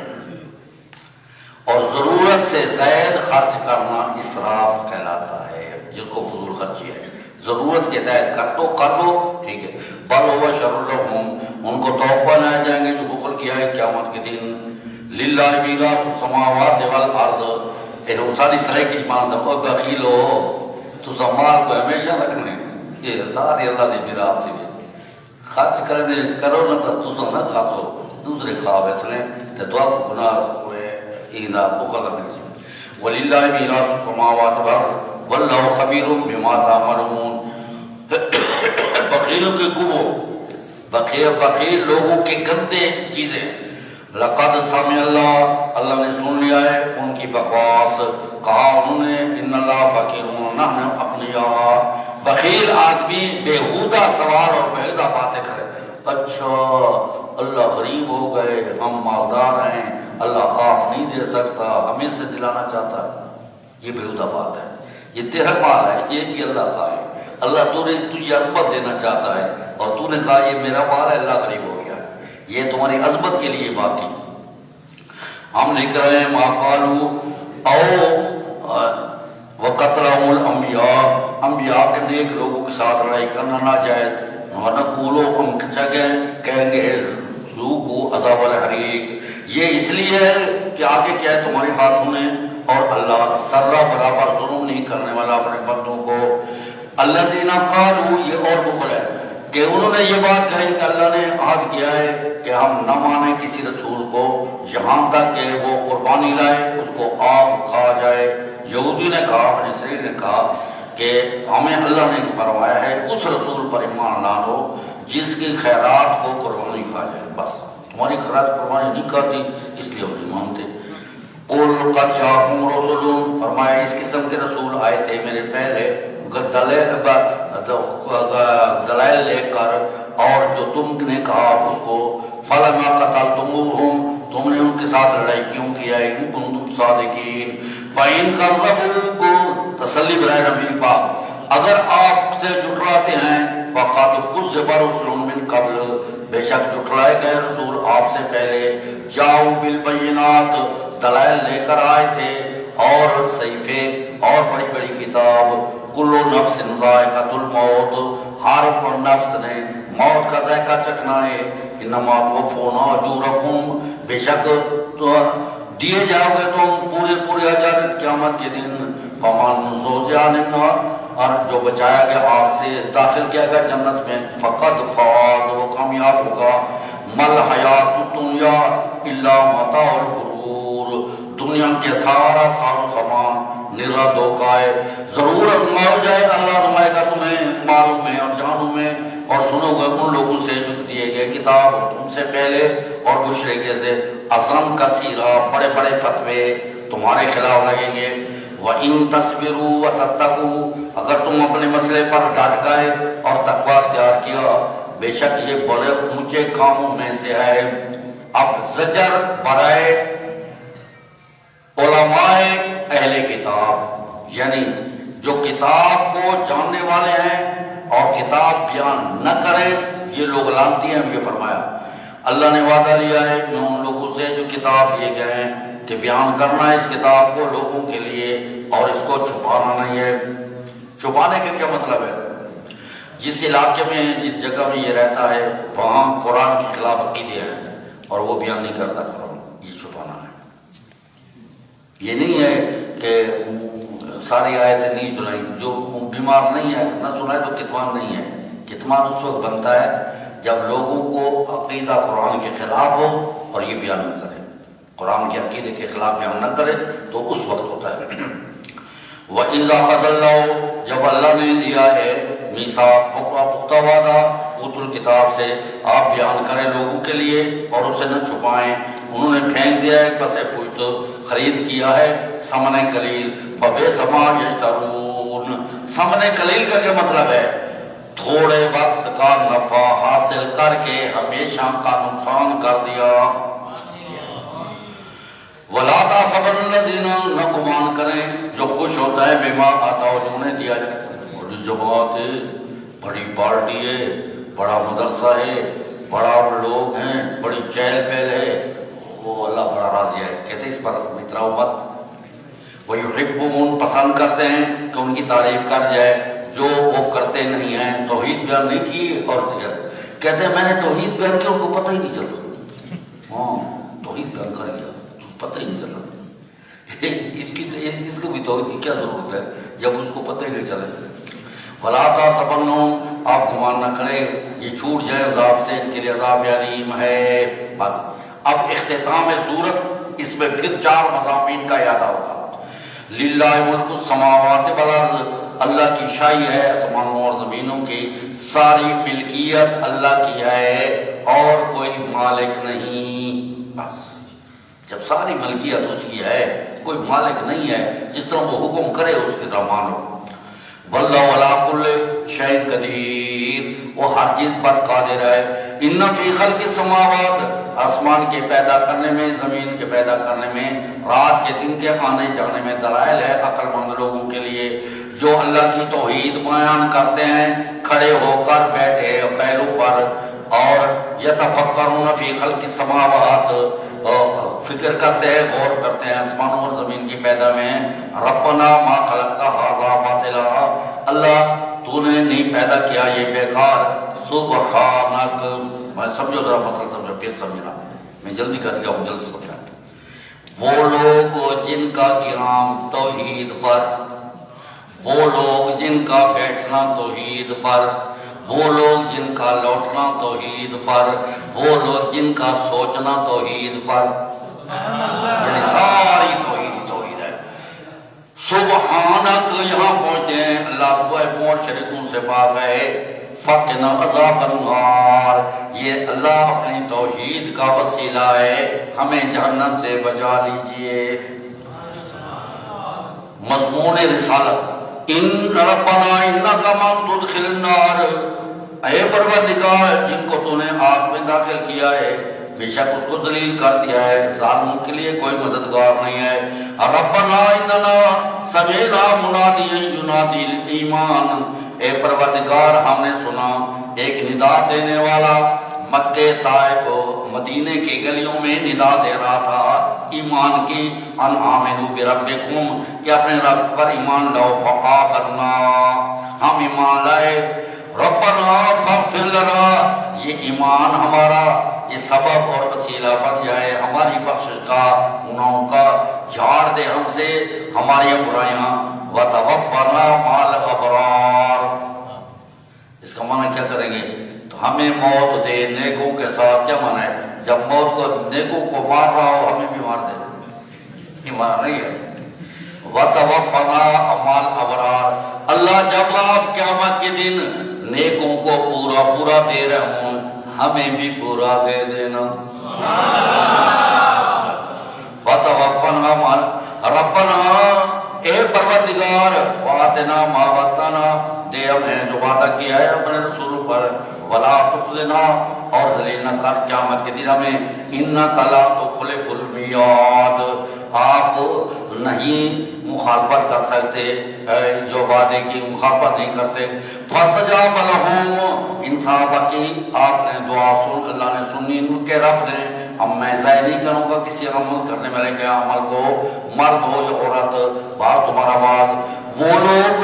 Speaker 1: اور ضرورت سے زائد خرچ کرنا اسراف کہلاتا ہے، جس کو فضول خرچی ہے۔ ضرورت کے تحت کر دو ٹھیک ہے، بل هو شر لهم، ان کو توبہ لائے جائیں گے جو بخل کیا ہے قیامت کے دن۔ للہ میراث السماوات والارض، ساری سرے کی جمان سب کو بخیل ہو تو مال کو ہمیشہ رکھنے، یہ ساری اللہ نے میراث سے خرچ کرنے کرو نہ تو نہ خاصو دوسرے خواب اسلے تو دعا کو گناہ ہوئے اینا بخل نہ وللہ میراث السماوات والارض واللہ خبیر بما تعملون۔ بخیلوں کے کبو، بخیل لوگوں کے گندے چیزیں، لقد سمع اللہ نے سن لیا ہے ان کی بکواس، کہا انہوں نے ان اللہ فقیر نحن اغنیاء، بخیل آدمی بےہودہ سوال اور بےہودہ باتیں کرے، اچھا اللہ غریب ہو گئے، ہم مالدار ہیں، اللہ آپ نہیں دے سکتا، ہمیں سے دلانا چاہتا ہے، یہ بےہودہ بات ہے، یہ تیرا مال ہے، یہ بھی اللہ کا ہے، اللہ تجھے عظمت دینا چاہتا ہے اور تو نے کہا یہ میرا مال ہے، اللہ غریب ہو گیا، یہ تمہاری عظمت کے لیے بات کی۔ ہم لکھ رہے ہیں ما قالوا او وقتلهم الانبیاء، انبیاء کے نیک لوگوں کے ساتھ لڑائی کرنا ناجائز، ونقولو ہم کہیں گے ذوقوا عذاب الحریق، یہ اس لیے ہے کہ آگے کیا ہے تمہارے ہاتھوں نے، اور اللہ سرہ برابر ظلم نہیں کرنے والا اپنے بندوں کو۔ الذین قالوا، یہ اور بخل ہے کہ انہوں نے یہ بات کہی کہ اللہ نے عہد کیا ہے کہ ہم نہ مانیں کسی رسول کو یہاں تک کہ وہ قربانی لائے اس کو آگ کھا جائے۔ یہودی نے کہا، بنی اسرائیل نے کہا کہ ہمیں اللہ نے فرمایا ہے اس رسول پر ایمان لاؤ جس کی خیرات کو قربانی کھا جائے، بس تمہاری خیرات قربانی نہیں کرتی اس لیے ہم نہیں مانتے۔ قل قد جاءکم رسول، فرمایا اس قسم کے رسول آئے تھے میرے پہلے دلائل لے کر، اور جو تم نے کہا اس کو فلما قتلتموہم، تم نے ان کے ساتھ لڑائی کیوں کیا، ان کنتم صادقین، فإن كذبوكم، تسلی برائے نبی پاک، اگر آپ سے جھٹلاتے ہیں، فقد كذب رسل من قبل، بے شک جھٹلائے گئے رسول آپ سے پہلے، جاؤ بالبینات، دلائل لے کر آئے تھے، اور صحیفے اور بڑی بڑی کتاب، کلو نفس ذائقۃ الموت، ہر نفس نے موت کا ذائقہ چکھنا ہے، انما توفون اجورکم، بے شک دیے جاؤ گے تم پورے اجر قیامت کے دن، فمن زحزح عن النار، اور جو بچایا گیا آگ سے داخل کیا گیا جنت میں، فقد فاز، وہ کامیاب ہوگا، مل حیات الدنیا الا متاع الغرور، دنیا کے سارا ساز و سامان نرا دھوکہ ہے، ضرورت مر جائے اللہ رمائے گا تمہیں مالوں میں اور جانوں میں، اور سنو گے ان لوگوں سے جو دیے گئے کتاب تم سے پہلے اور مشرکین سے، عظم کثیرہ، بڑے بڑے فتوے تمہارے خلاف لگیں گے، وَإِن تَصْبِرُوا وَتَتَّقُوا، اگر تم اپنے مسئلے پر ڈٹ گئے اور تقوی اختیار کیا، بے شک یہ بڑے اونچے کاموں میں سے ہے۔ اب زجر برائے علماء اہل کتاب، یعنی جو کتاب کو جاننے والے ہیں اور کتاب بیان نہ کریں، یہ لوگ لانتی ہیں۔ یہ فرمایا اللہ نے وعدہ لیا ہے ان لوگوں سے جو کتاب دیے گئے ہیں کہ بیان کرنا ہے اس کتاب کو لوگوں کے لیے اور اس کو چھپانا نہیں ہے۔ چھپانے کا کیا مطلب ہے؟ جس علاقے میں جس جگہ میں یہ رہتا ہے وہاں قرآن کے خلاف عقیدے ہیں اور وہ بیان نہیں کرتا قرآن، یہ چھپانا ہے۔ یہ نہیں ہے کہ ساری آیتیں نہیں سنائی، جو بیمار نہیں ہے نہ سنائے تو کتمان نہیں ہے۔ کتمان اس وقت بنتا ہے جب لوگوں کو عقیدہ قرآن کے خلاف ہو اور یہ بیان نہ کرے، قرآن کے عقیدے کے خلاف بیان نہ کرے تو اس وقت ہوتا ہے۔ وَإِذَا أَخَذَ اللَّهُ، جب اللہ نے دیا ہے میثاق، پختہ وعدہ، اوت الکتاب سے، آپ بیان کریں لوگوں کے لیے اور اسے نہ چھپائیں۔ انہوں نے پھینک دیا ہے پس پشت، خرید کیا ہے ثمن قلیل، فبئس ما یشترون۔ ثمن قلیل کا کیا مطلب ہے؟ تھوڑے وقت کا نفع حاصل کر کے ہمیشہ کا نقصان کر دیا۔ وَلَا تَحْسَبَنَّ الَّذِينَ، نہ گمان کریں جو خوش ہوتا ہے بما آتا ہو جو انہیں دیا جائے۔ بڑی جماعت ہے، بڑی پارٹی ہے، بڑا مدرسہ ہے، بڑا لوگ ہیں، بڑی چہل پہل ہے، وہ اللہ بڑا راضی ہے۔ کہتے ہیں اس پر اتراؤ مت۔ وَيُحِبُّونَ، پسند کرتے ہیں کہ ان کی تعریف کر جائے جو وہ کرتے نہیں ہیں۔ توحید بیان نہیں کی اور کہتے ہیں میں نے توحید بیان کیا، ان کو پتہ ہی نہیں چلتا۔ ہاں توحید بیان کر دیا، پتہ ہی نہیں چلا۔ اس کو بھی توحید کی کیا ضرورت ہے جب اس کو پتہ ہی نہیں چلے۔ فَلَا تَحْسَبَنَّهُمْ، آپ گمان نہ کریں یہ چھوٹ جائے عذاب سے، ان کے لیے عذاب علیم ہے۔ بس اب اختتام سورت، اس میں پھر 4 مضامین کا اعادہ ہوگا۔ للہ ملک السماوات والارض، اللہ کی شاہی ہے آسمانوں اور زمینوں کی، ساری ملکیت اللہ کی ہے اور کوئی مالک نہیں۔ بس جب ساری ملکیت اس کی ہے، کوئی مالک نہیں ہے، جس طرح وہ حکم کرے اس کی طرح مانو۔ واللہ علی کل شیء قدیر، وہ ہر چیز پر قادر ہے۔ ان فی خلق السماوات، آسمان کے پیدا کرنے میں، زمین کے پیدا کرنے میں، رات کے دن کے آنے جانے میں دلائل ہے عقل مند لوگوں کے لیے جو اللہ کی توحید بیان کرتے ہیں کھڑے ہو کر، بیٹھے پہلو پر، اور یتفکرون فی خلق السماوات، فکر کرتے ہیں، غور کرتے ہیں آسمانوں اور زمین کی پیدا میں۔ ربنا ما خلقت ھذا باطلا، اللہ تو نے نہیں پیدا کیا یہ بیکار، سبحانک، میں سمجھو ذرا مسئلہ سمجھو پھر سمجھنا، میں جلدی کر گیا ہوں، جلد سمجھنا۔ وہ لوگ جن کا قیام توحید پر، وہ لوگ جن کا بیٹھنا توحید پر، وہ لوگ جن کا لوٹنا توحید پر، وہ لوگ جن کا سوچنا توحید پر، یعنی ساری توحید ہے۔ سبحانک، یہاں پہنچتے ہیں اللہ کو پہنچ شریکوں سے پاک ہے۔ فقنا عذاب النار، یہ اللہ اپنی توحید کا وسیلہ ہے، ہمیں جہنم سے بچا لیجئے۔ مضمون رسالت، ان ربنا انک من تدخل النار، اے پروردگار جن کو تو نے آگ میں داخل کیا ہے بے شک اس کو ذلیل کر دیا ہے، ظالموں کے لیے کوئی مددگار نہیں ہے۔ ربنا اننا سمعنا منادیا ینادی للایمان، اے پروردگار ہم نے سنا ایک ندا دینے والا مکے طائف مدینے کی گلیوں میں ندا دے رہا تھا ایمان کی، ان آمنوا بربکم، کہ اپنے رب پر ایمان لاؤ، فآمنا، ہم ایمان لائے۔ ربنا فاغفر لنا، یہ ایمان ہمارا یہ سبب اور وسیلہ بن جائے ہماری بخشش کا، گناہوں کا، جھاڑ دے ہم سے ہماری برائیاں، وتوفنا مع الابرار۔ اس کا معنی کیا کریں گے؟ تو ہمیں موت دے نیکوں کے ساتھ، کیا معنی ہے؟ جب موت کو نیکوں کو مار رہا ہو ہمیں بھی مار دے، یہ معنی نہیں ہے۔ وتوفنا مع الابرار، اللہ جب آپ قیامت کے دن نیکوں کو پورا پورا دے رہے ہوں ہمیں بھی پورا دے دینا۔ وتوفنا مع ربنا، اے پروردگار، وآتنا ما وعدتنا، دے ہمیں جو وعدہ کیا ہے اپنے رسول پر، ولا تخزنا اور ذلیل نہ کر قیامت کے دن ہمیں، انک لا تخلف المیعاد آپ نہیں مخالفت کر سکتے، جو وعدے کی مخالفت نہیں کرتے۔ فاستجاب لهم انصاف کی آپ نے دعا سن، اللہ نے سنی ان کے رب نے۔ اب میں ضائع نہیں کروں گا کسی عمل کرنے والے کے عمل کو، مرد ہو یا عورت، بات تمہارا بات۔ وہ لوگ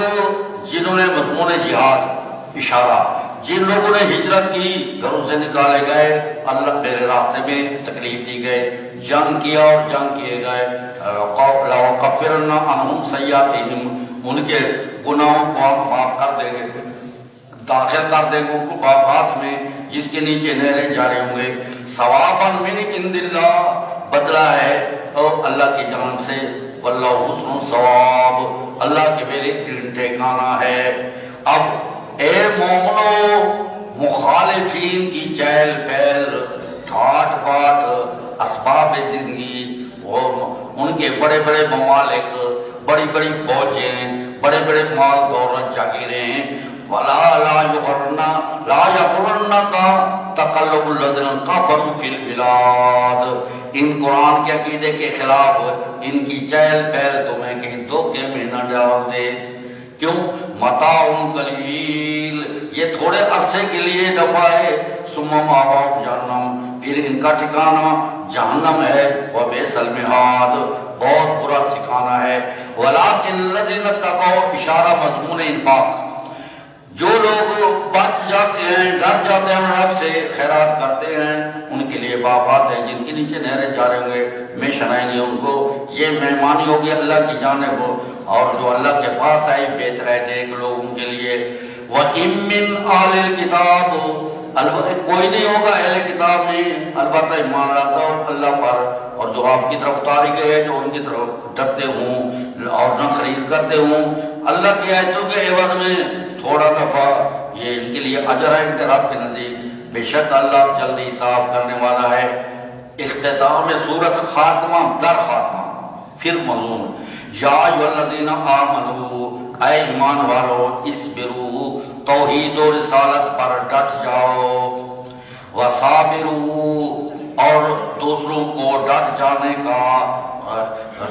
Speaker 1: جنہوں نے مضمون جہاد اشارہ، جن لوگوں نے ہجرت کی، گھروں سے نکالے گئے، اللہ میرے راستے میں تکلیف دی گئے، جنگ کیا اور جنگ کیے گئے، لَأُكَفِّرَنَّ عَنْهُمْ سَيِّئَاتِهِمْ ان کے گناہوں کو آپ معاف کر دیں گے، داخل کر دیں گے ان کو باغات میں جس کے نیچے نہریں جاری ہوں گے، ثواباً مِنْ عِنْدِ اللَّهِ بدلہ ہے اور اللہ کی جانب سے، واللہ حسن الثواب اللہ کے بہترین ٹھکانہ ہے۔ اب اے مومنو، مخالفین کی چہل پہل، ٹھاٹ باٹ، اسباب زندگی، ان کے بڑے بڑے ممالک، بڑی بڑی فوجیں، بڑے بڑے مال دولت جاگیریں، ولا لا یغرنک تقلب الذین کفروا فی البلاد، ان قرآن کے عقیدے کے خلاف ان کی چہل پہل تمہیں کہیں دھوکے میں نہ ڈال دے۔ کیوں؟ متاع قلیل، یہ تھوڑے عرصے کے لیے دفعہ ہے، ثم مأواہم جہنم، پھر ان کا ٹھکانہ جہنم ہے، وبئس المہاد بہت برا ٹھکانہ ہے۔ ولکن الذین اتقوا، اشارہ مضمون انفاق، جو لوگ بچ جاتے ہیں، ڈر جاتے ہیں رب سے، خیرات کرتے ہیں، ان کے لیے باغات ہیں جن کے نیچے نہریں جاری ہوں گے، ہمیشہ رہیں گے ان کو، یہ مہمانی ہوگی اللہ کی جانب ہو، اور جو اللہ کے پاس آئے بہتر ہے نیک لوگوں کے لیے۔ وَإِن مِّنْ أَهْلِ الْكِتَابِ، کوئی نہیں ہوگا اہل کتاب میں البتہ ایمان لاتا اور اللہ پر اور جو آپ کی طرف اتاری گئے ہیں، جو ان کی طرف ڈرتے ہوں اور نہ خرید کرتے ہوں اللہ کی آیتوں کے عوض میں تھوڑا دفعہ، یہ ان کے لیے اجر ہے ان کے رب کے نزدیک، بے شک اللہ جلدی حساب کرنے والا ہے۔ اختتام سورت خاتمہ در خاتمہ، پھر مضمون، یا ایھا الذین آمنوا، اے ایمان والو، اصبروا، توحید و رسالت پر ڈٹ جاؤ، وصابروا، اور دوسروں کو ڈٹ جانے کا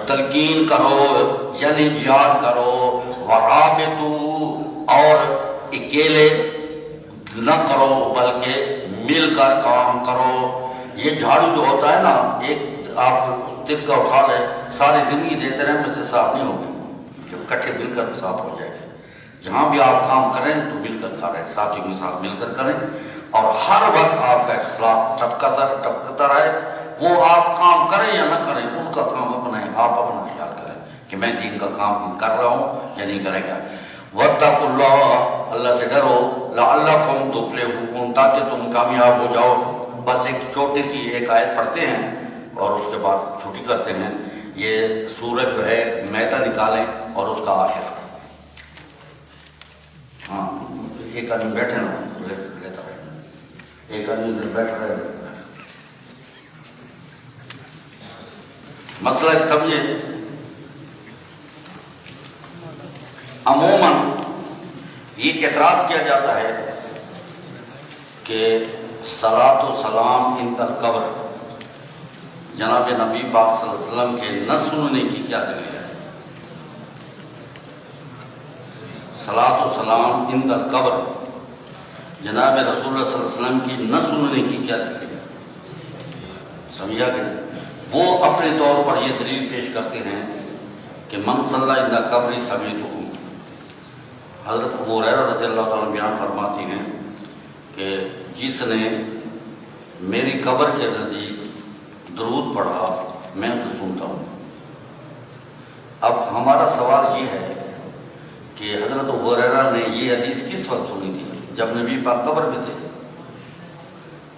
Speaker 1: تلقین کرو یعنی جہاد کرو، ورابطوا، اور اکیلے نہ کرو بلکہ مل کر کام کرو۔ یہ جھاڑو جو ہوتا ہے نا، ایک آپ دن کا اٹھا لیں، ساری زندگی دیتے رہیں، میں سے صاف نہیں ہوگی، کہ اکٹھے مل کر صاف ہو جائے گی۔ جہاں بھی آپ کام کریں تو مل کر کریں، ساتھیوں کے ساتھ مل کر کریں، اور ہر وقت آپ کا اختلاف ٹپکتا رہے، وہ آپ کام کریں یا نہ کریں، ان کا کام اپنا ہے، آپ اپنا خیال کریں کہ میں دین کا کام کر رہا ہوں یا نہیں کرے گا۔ واتقوا اللہ، اللہ سے ڈرو، لعلکم تفلحون، تاکہ تم کامیاب ہو جاؤ۔ بس ایک چھوٹی سی ایک آیت پڑھتے ہیں اور اس کے بعد چھٹی کرتے ہیں۔ یہ سورج جو ہے میدہ نکالیں اور اس کا آخر، ہاں ایک آدمی بیٹھے نا لیتا ہے، ایک آدمی ادھر بیٹھ رہے، مسئلہ ایک سمجھے۔ عموماً یہ اعتراض کیا جاتا ہے کہ صلاۃ و سلام عند القبر، جناب نبی پاک صلی اللہ علیہ وسلم کے نہ سننے کی کیا دلیل ہے؟ صلاۃ و سلام عند القبر، جناب رسول اللہ صلی اللہ علیہ وسلم کی نہ سننے کی کیا دلیل ہے؟ سمجھا کہ وہ اپنے طور پر یہ دلیل پیش کرتے ہیں کہ من صلی عند قبری سمیتہ، حضرت ابو ہریرہ رضی اللہ تعالیٰ بیان فرماتی ہیں کہ جس نے میری قبر کے نزدیک درود پڑھا میں اسے سنتا ہوں۔ اب ہمارا سوال یہ ہے کہ حضرت ابو ہریرہ نے یہ حدیث کس وقت سنی تھی؟ جب نبی پاک قبر میں تھے،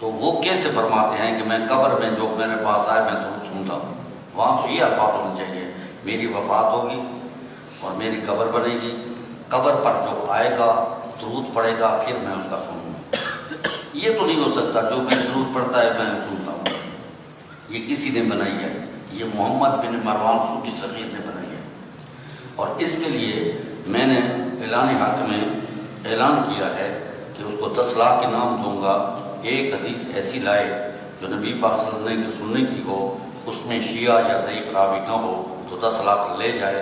Speaker 1: تو وہ کیسے فرماتے ہیں کہ میں قبر میں جو میرے پاس آئے میں درود سنتا ہوں؟ وہاں تو یہ الفاظ ہونا چاہیے، میری وفات ہوگی اور میری قبر بنے گی، قبر پر جو آئے گا درود پڑے گا پھر میں اس کا سنوں گا۔ یہ تو نہیں ہو سکتا جو میں درود پڑھتا ہے میں سنتا ہوں، یہ کسی نے بنائی ہے، یہ محمد بن مروان صوفی صغیر نے بنائی ہے۔ اور اس کے لیے میں نے اعلان حق میں اعلان کیا ہے کہ اس کو 10 لاکھ انعام دوں گا، ایک حدیث ایسی لائے جو نبی پاک صلی اللہ علیہ وسلم کی سننے کی ہو، اس میں شیعہ یا ضعیف راوی نہ ہو، تو 10 لاکھ لے جائے۔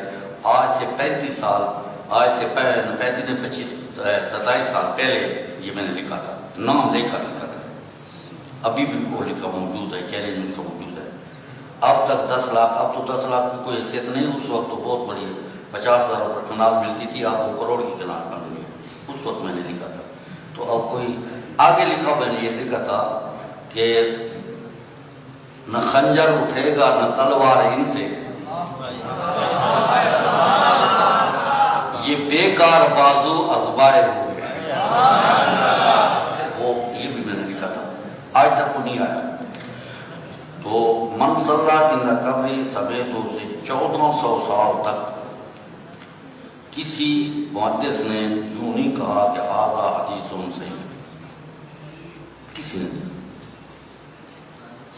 Speaker 1: آج سے 35 سال، آج سے 27 سال پہلے یہ میں نے لکھا تھا، نام لے کر لکھا تھا، ابھی بھی وہ لکھا موجود ہے، چیلنج اس کا موجود ہے۔ اب تک 10 لاکھ، اب تو 10 لاکھ کی کوئی حیثیت نہیں، اس وقت تو بہت بڑی 50,000 روپے کنال ملتی تھی، اب وہ کروڑ کی کنال بن گئی، اس وقت میں نے لکھا تھا۔ تو اب کوئی آگے لکھا، میں نے یہ لکھا تھا کہ نہ خنجر اٹھے گا نہ تلوار ان سے، یہ بیکار بازو ازبائے ہو گئے۔ وہ یہ بھی میں نے لکھا تھا، آج تک وہ نہیں آیا۔ تو منصلہ ان قبری سبیتوں سے 1400 سال تک کسی محدث نے یوں نہیں کہا کہ آغا حدیث صحیح، کسی نے۔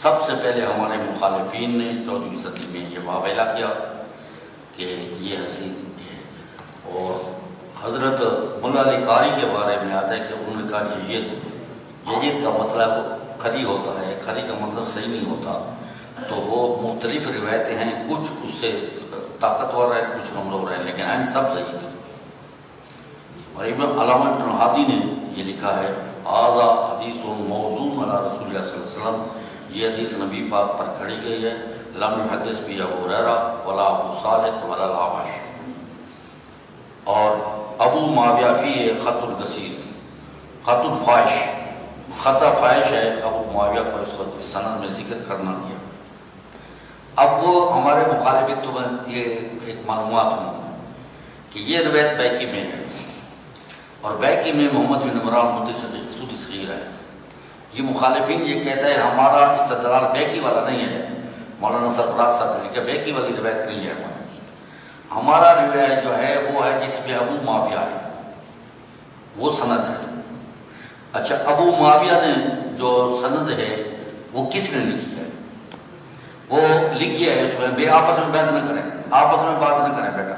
Speaker 1: سب سے پہلے ہمارے مخالفین نے 14ویں صدی میں یہ واویلا کیا کہ یہ حدیث ہے، اور حضرت مولا علی قاری کے بارے میں آتا ہے کہ انہوں نے کہا کہ یہ کا مطلب کھری ہوتا ہے، کھری کا مطلب صحیح نہیں ہوتا۔ تو وہ مختلف روایتیں ہیں، کچھ اس سے طاقتور ہے، کچھ کمزور ہے، لیکن ہیں سب صحیح تھے۔ اور امام علامہ ابن ہادی نے یہ لکھا ہے، آذا حدیث موضوع علی رسول اللہ صلی اللہ علیہ وسلم، یہ حدیث نبی پاک پر کھڑی گئی ہے، لم یحدث بھی ابو ہریرہ ولا ابو صالح ولا الاعمش۔ اور ابو معاویہ فی خط الکثیر، خط الفاحش، خطا فاحش ہے ابو معاویہ کو، اس کو اس سند میں ذکر کرنا دیا۔ اب وہ ہمارے مخالفت تو یہ ایک معلومات ہوں کہ یہ روایت بیکی میں ہے، اور بیکی میں محمد بن عمران سودی صغیر ہے۔ یہ مخالفین یہ کہتا ہے ہمارا استدلال بیکی والا نہیں ہے، مولانا سرفراز صاحب نے لکھا بیکی والی روایت نہیں ہے، ہمارا روایت جو ہے وہ ہے جس میں ابو معاویہ ہے، وہ سند ہے۔ اچھا، ابو معاویہ نے جو سند ہے وہ کس نے لکھی ہے؟ وہ لکھی ہے اس میں بے آپس میں بحث نہ کریں، آپس میں بات نہ کریں بیٹا،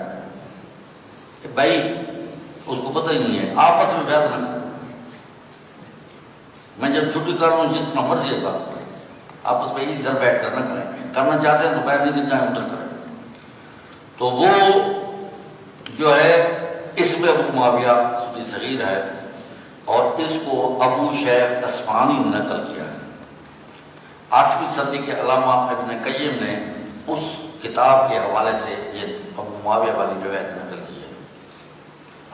Speaker 1: کہ بھائی اس کو پتہ ہی نہیں ہے، آپس میں بحث نہ کریں، میں جب چھٹی کر رہا ہوں جس طرح مرضی ہے بات کریں، آپس میں ہی گھر بیٹھ کر نہ کریں، کرنا چاہتے ہیں تو باہر نہیں جائیں ادھر کریں۔ تو وہ جو ہے اس میں ابو معاویہ سودی صغیر ہے، اور اس کو ابو شیخ اصفہانی نے نقل کیا ہے۔ 8ویں صدی کے علامہ ابن قیم نے اس کتاب کے حوالے سے یہ ابو معاویہ والی روایت نقل کی ہے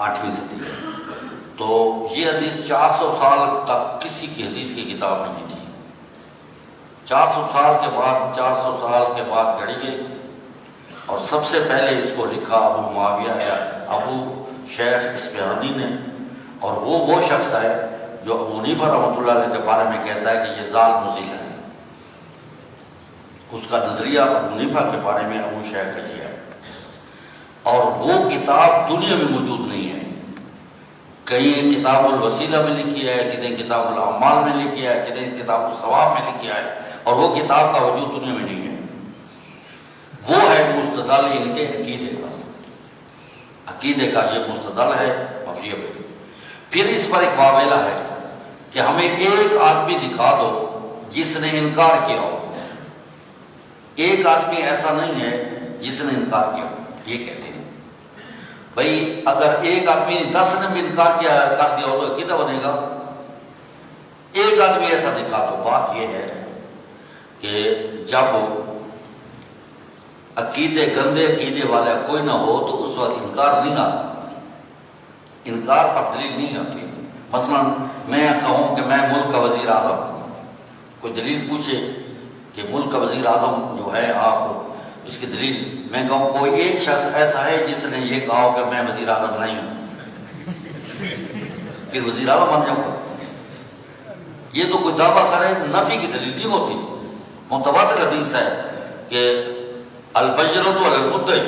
Speaker 1: 8ویں صدی میں۔ تو یہ حدیث 400 سال تک کسی کی حدیث کی کتاب نہیں تھی، 400 سال کے بعد گھڑی گئی، اور سب سے پہلے اس کو لکھا ابو معاویہ یا ابو شیخ اصفہانی نے، اور وہ شخص ہے جو ابو حنیفہ رحمۃ اللہ علیہ کے بارے میں کہتا ہے کہ یہ ضال مزیل ہے، اس کا نظریہ ابو حنیفہ کے بارے میں ابو شیخ کا یہ ہے۔ اور وہ کتاب دنیا میں موجود نہیں ہے، کہیں کتاب الوسیلہ میں لکھی ہے، کہیں کتاب الاعمال میں لکھی ہے، کہیں کتاب الثواب میں لکھی ہے، اور وہ کتاب کا وجود دنیا میں نہیں ہے۔ وہ ہے مستدل ان کے عقیدے کا یہ مستدل ہے، اور یہ پھر اس پر ایک واویلا ہے کہ ہمیں ایک آدمی دکھا دو جس نے انکار کیا ہو، ایک آدمی ایسا نہیں ہے جس نے انکار کیا ہو، یہ کہتے ہیں بھائی اگر ایک آدمی 10 نے بھی انکار کر دیا ہو تو عقیدہ بنے گا، ایک آدمی ایسا دکھا دو۔ بات یہ ہے کہ جب گندے عقیدے والا کوئی نہ ہو تو اس وقت انکار نہیں آتا، انکار پر دلیل نہیں آتی۔ مثلا میں کہوں کہ میں ملک کا وزیر اعظم ہوں، کوئی دلیل پوچھے کہ ملک کا وزیر اعظم جو ہے آپ، اس کی دلیل میں کہوں کوئی ایک شخص ایسا ہے جس نے یہ کہا کہ میں وزیر اعظم نہیں ہوں، پھر وزیر اعظم بن جاؤں گا۔ یہ تو کوئی دعویٰ کرے، نفی کی دلیل نہیں ہوتی۔ متواتر حدیث ہے کہ البجرۃ علی المدعی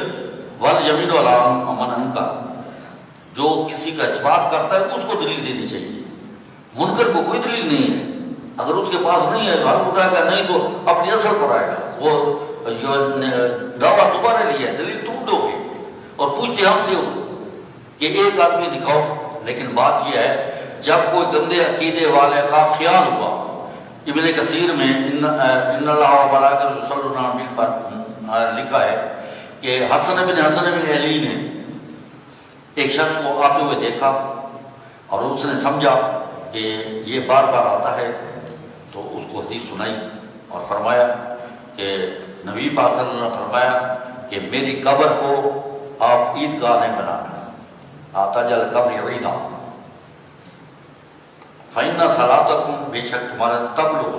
Speaker 1: والیمین علی من انکر، جو کسی کا اس بات کرتا ہے اس کو دلیل دینی چاہیے، منکر کو کوئی دلیل نہیں ہے۔ اگر اس کے پاس نہیں ہے تو حل اٹھائے گا، نہیں تو اپنی اثر پر آئے گا، وہ دعویٰ تمہارے لیے ہے، دلیل تم دو گے، اور پوچھتے ہم سے ہو کہ ایک آدمی دکھاؤ۔ لیکن بات یہ ہے جب کوئی گندے عقیدے والے کا خیال ہوا، ابن کثیر میں ان اللہ و ملائکۃہ یصلون علی النبی پر لکھا ہے کہ حسن بن علی نے ایک شخص کو آتے ہوئے دیکھا اور اس نے سمجھا کہ یہ بار بار آتا ہے، تو اس کو حدیث سنائی اور فرمایا کہ نبی پاک صلی اللہ علیہ وسلم نے فرمایا کہ میری قبر کو آپ عیدگاہ نہیں بنانا، آتا جل قبر عیدہ، فَإِنَّ صَلَاتَكُمْ، بے شک تمہارا تبلغ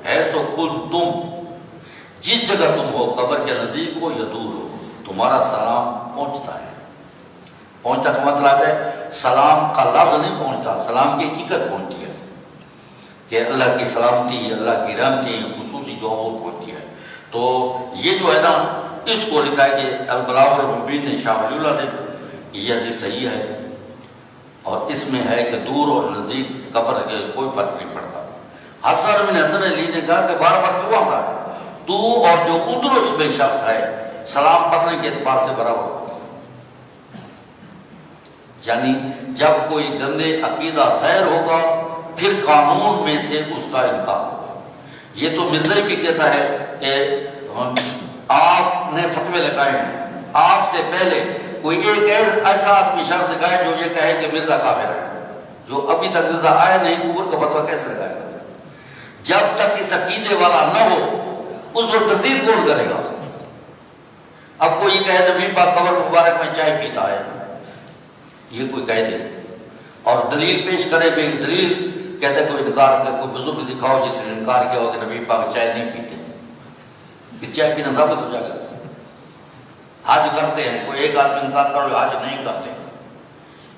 Speaker 1: ہے سو کل تم، جس جگہ تم ہو، قبر کے نزدیک ہو یا دور ہو، تمہارا سلام پہنچتا ہے۔ پہنچتا کا مطلب ہے سلام کا لفظ نہیں پہنچتا، سلام کی حقیقت پہنچتی ہے کہ اللہ کی سلامتی، اللہ کی رحمتی خصوصی جو وہ پہنچتی ہے۔ تو یہ جو ہے نا، اس کو لکھا ہے کہ البلاغ المبین نے شاہ ولی اللہ نے کہ یہ حدیث صحیح ہے، اور اس میں ہے کہ دور اور نزدیک قبر کے کوئی فرق نہیں پڑتا۔ حسن بن علی نے کہا کہ بار بار کیوں آتا ہے؟ تو اور جو ادرس میں شخص ہے سلام پڑھنے کے اعتبار سے برابر ہو، یعنی جب کوئی گندے عقیدہ ظاہر ہوگا پھر قانون میں سے اس کا انکار ہوگا۔ یہ تو مرزا بھی کہتا ہے کہ آپ نے فتوے لگائے ہیں، آپ سے پہلے کوئی ایک ایسا آدمی شخص لگائے جو یہ کہے کہ مرزا کافر ہے، جو ابھی تک مرزا آئے نہیں، کفر کا فتویٰ کیسے لگائے گا؟ جب تک اس عقیدے والا نہ ہو اس وقت تردید کون کرے گا؟ اب کوئی کہے نبی پاک قبر مبارک میں چائے پیتا ہے، یہ کوئی کہہ دے اور دلیل پیش کرے، پھر دلیل کہتے کوئی انکار کر، کوئی بزرگ دکھاؤ جس نے انکار کیا ہو کہ نبی پاک چائے نہیں پیتے، پھر چائے پینا ثابت ہو جائے گا۔ حج کرتے ہیں، کوئی ایک آدمی انکار کرو حج نہیں کرتے،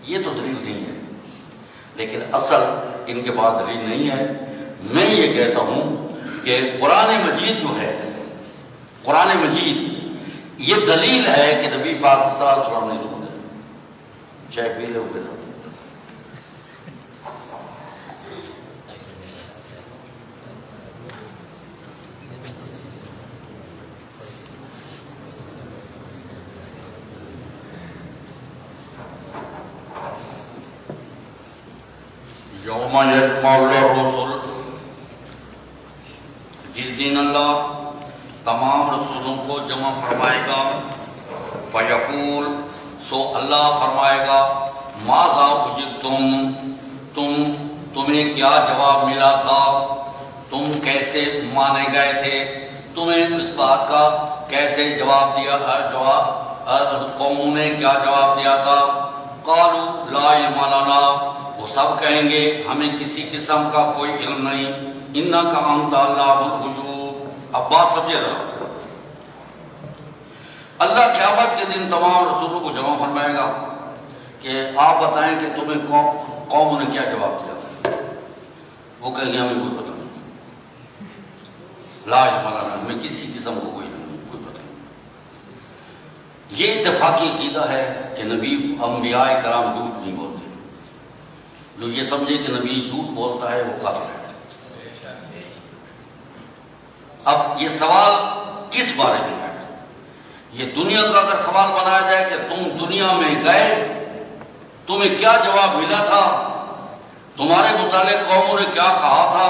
Speaker 1: یہ تو دلیل نہیں ہے، لیکن اصل ان کے پاس دلیل نہیں ہے۔ میں یہ کہتا ہوں کہ قرآن مجید جو ہے، قرآن مجید یہ دلیل ہے کہ نبی پاک صلی اللہ علیہ وسلم نے چائے پی لے ہوئے یوم یجمع الرسل، جس دن اللہ تمام رسولوں کو جمع فرمائے گا، فیقول، سو اللہ فرمائے گا، ماذا اجبتم، تمہیں کیا جواب ملا تھا، تم کیسے مانے گئے تھے، تمہیں اس بات کا کیسے جواب دیا، قوموں نے کیا جواب دیا تھا؟ قالوا لا علم لنا، وہ سب کہیں گے ہمیں کسی قسم کا کوئی علم نہیں، انک انت علام الغیوب۔ اب بات سمجھے ذرا، اللہ قیامت کے دن تمام رسولوں کو جمع فرمائے گا کہ آپ بتائیں کہ تمہیں قوم نے کیا جواب دیا؟ وہ کہیں گے ہمیں کوئی پتہ نہیں، لا علم لنا، ہمیں کسی قسم کو کوئی پتہ نہیں۔ یہ اتفاقی عقیدہ ہے کہ نبی انبیاء کرام جھوٹ نہیں بولتے، جو یہ سمجھے کہ نبی جھوٹ بولتا ہے وہ کافر ہے۔ اب یہ سوال کس بارے میں ہے؟ یہ دنیا کا اگر سوال بنایا جائے کہ تم دنیا میں گئے، تمہیں کیا جواب ملا تھا، تمہارے متعلق قوموں نے کیا کہا تھا،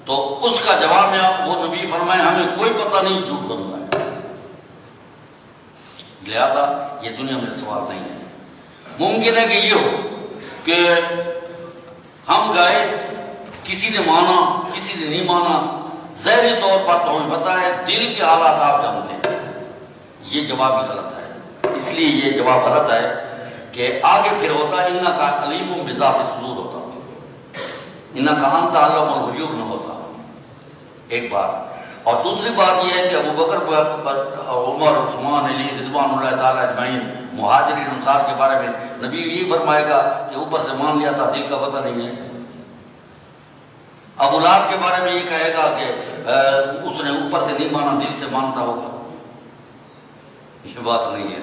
Speaker 1: تو اس کا جواب میں وہ نبی فرمائے ہمیں کوئی پتہ نہیں، جھوٹ بولتا ہے۔ لہذا یہ دنیا میں سوال نہیں ہے۔ ممکن ہے کہ یہ ہو کہ ہم گئے، کسی نے مانا کسی نے نہیں مانا، ظاہری طور پر تو ہمیں پتہ ہے، دل کے حالات آپ جانتے ہیں، یہ جواب بھی غلط ہے۔ اس لیے یہ جواب غلط ہے کہ آگے پھر ہوتا انک علیم بذات الصدور ہوتا، انک انت علام الغیوب نہ ہوتا، ایک بات۔ اور دوسری بات یہ ہے کہ ابو بکر، عمر، عثمان، علی رضوان اللہ تعالیٰ اجمعین مہاجرین انصار کے بارے میں نبی یہ فرمائے گا کہ اوپر سے مان لیا تھا، دل کا پتہ نہیں ہے۔ ابو لہب کے بارے میں یہ کہے گا کہ اس نے اوپر سے نہیں مانا، دل سے مانتا ہوگا، یہ بات نہیں ہے۔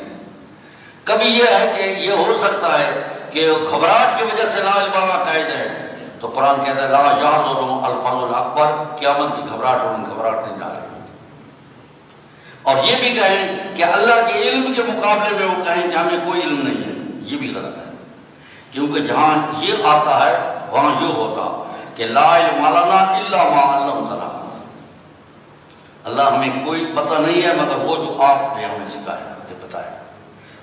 Speaker 1: کبھی یہ ہے کہ یہ ہو سکتا ہے کہ گھبراہٹ کی وجہ سے لا الہ الا اللہ کہے جائے، تو قرآن کہتا ہے لا یحزنهم الفزع الاکبر، قیامت کی گھبراہٹ اور گھبراہٹ نہیں جا رہی۔ اور یہ بھی کہیں کہ اللہ کے علم کے مقابلے میں وہ کہیں کہ ہمیں کوئی علم نہیں ہے، یہ بھی غلط ہے۔ کیونکہ جہاں یہ آتا ہے وہاں یہ ہوتا کہ لا علم لنا الا ما علمتنا، اللہ ہمیں کوئی پتہ نہیں ہے مگر وہ جو آپ نے ہمیں سکھایا بتایا۔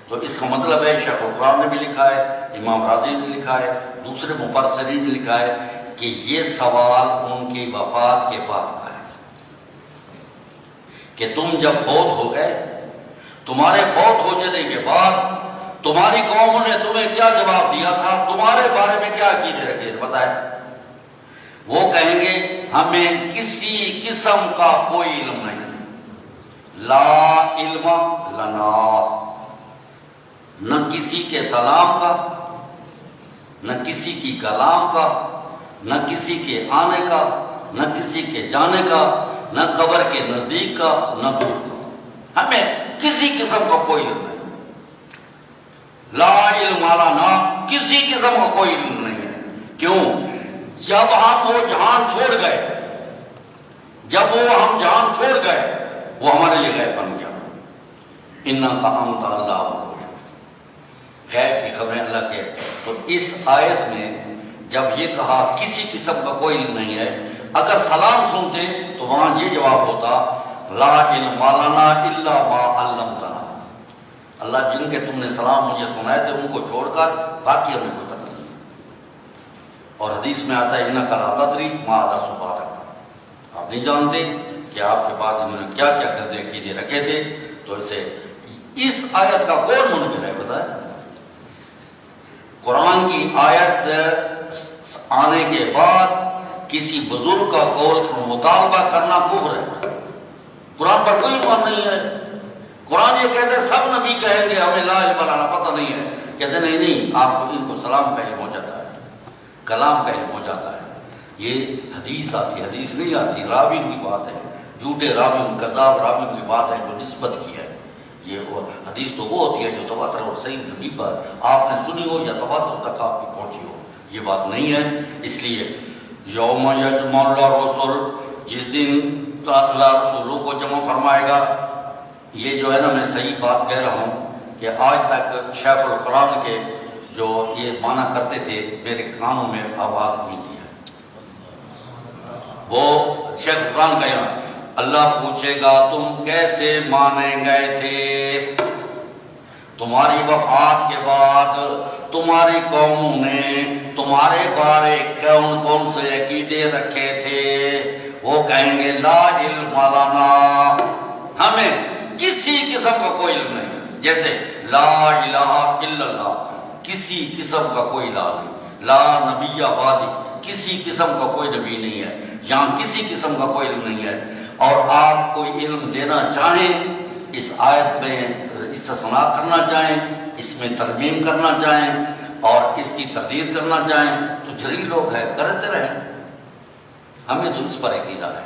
Speaker 1: تو اس کا مطلب ہے شیخ القرآن نے بھی لکھا ہے، امام راضی نے لکھا ہے، دوسرے مفسرین نے لکھا ہے کہ یہ سوال ان کی وفات کے بعد کا ہے کہ تم جب فوت ہو گئے، تمہارے فوت ہو جانے کے بعد تمہاری قوم نے تمہیں کیا جواب دیا تھا، تمہارے بارے میں کیا عقیدے رکھے بتائیں۔ وہ کہیں گے ہمیں کسی قسم کا کوئی علم نہیں، لا علم لنا، نہ کسی کے سلام کا، نہ کسی کی کلام کا، نہ کسی کے آنے کا، نہ کسی کے جانے کا، نہ قبر کے نزدیک کا، نہ دور کا، ہمیں کسی قسم کا کوئی علم نہیں۔ لا علم لنا، کسی قسم کا کوئی علم نہیں ہے۔ کیوں؟ جب ہم وہ جہان چھوڑ گئے، جب وہ ہم جہان چھوڑ گئے، وہ ہمارے لیے غیب بن گیا۔ انکا انت اللہ، غیب کی خبریں اللہ کے۔ تو اس آیت میں جب یہ کہا کسی قسم کا کوئی علم نہیں ہے، اگر سلام سنتے تو وہاں یہ جواب ہوتا لا علم لنا الا ما علمتنا، اللہ جن کے تم نے سلام مجھے سنائے تھے ان کو چھوڑ کر باقی ہمیں کوئی پتہ نہیں۔ اور حدیث میں آتا ہے انک لا تدری ما احدث بعدک، آپ نہیں جانتے کہ آپ کے بعد انہوں نے کیا کیا کردے عقیدے رکھے تھے۔ تو اسے اس آیت کا کون منکر ہے بتائیں؟ قرآن کی آیت آنے کے بعد کسی بزرگ کا قول کا مطالبہ کرنا کفر ہے۔ قرآن پر کوئی ایمان نہیں ہے۔ قرآن یہ کہتے ہیں سب نبی کہیں گے ہمیں لا علم لنا، پتہ نہیں ہے، کہتے نہیں نہیں، آپ کو ان کو سلام کا علم ہو جاتا ہے، کلام کا علم ہو جاتا ہے۔ یہ حدیث آتی، حدیث نہیں آتی، راوی کی بات ہے، جھوٹے راوی کذاب راوی کی بات ہے جو نسبت کی ہے۔ یہ حدیث تو وہ ہوتی ہے جو تواتر اور صحیح نبی پر آپ نے سنی ہو یا تواتر تک آپ کی پہنچی ہو، یہ بات نہیں ہے۔ اس لیے یوم یجمع اللہ رسول، جس دن اللہ رسولوں کو جمع فرمائے گا، یہ جو ہے نا میں صحیح بات کہہ رہا ہوں کہ آج تک شیخ القرآن کے جو یہ مانا کرتے تھے میرے کانوں میں آواز ملتی ہے، وہ شیخ القرآن کا یہاں اللہ پوچھے گا تم کیسے مانے گئے تھے، تمہاری وفات کے بعد تمہاری قوموں نے تمہارے بارے کون کون سے عقیدے رکھے تھے۔ وہ کہیں گے لا علم لنا، ہمیں کسی قسم کا کوئی علم نہیں، جیسے لا الہ الا اللہ، کسی قسم کا کوئی لا نہیں، لا نبی بعدی، کسی قسم کا کوئی نبی نہیں ہے، یہاں کسی قسم کا کوئی علم نہیں ہے۔ اور آپ کوئی علم دینا چاہیں، اس آیت میں استثناء کرنا چاہیں، اس میں ترمیم کرنا چاہیں اور اس کی تردید کرنا چاہیں تو جری لوگ ہیں، کرتے رہیں، ہمیں تو اس پر عقیدہ ہے۔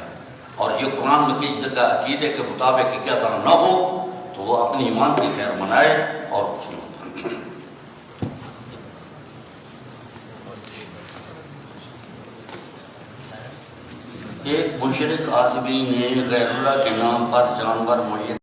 Speaker 1: اور یہ قرآن میں کی جگہ عقیدے کے مطابق کیا طرح نہ ہو تو وہ اپنی ایمان کی خیر منائے اور کچھ نہیں ہوتا۔ ایک مشرک آدمی نے غیر اللہ کے نام پر جانور معین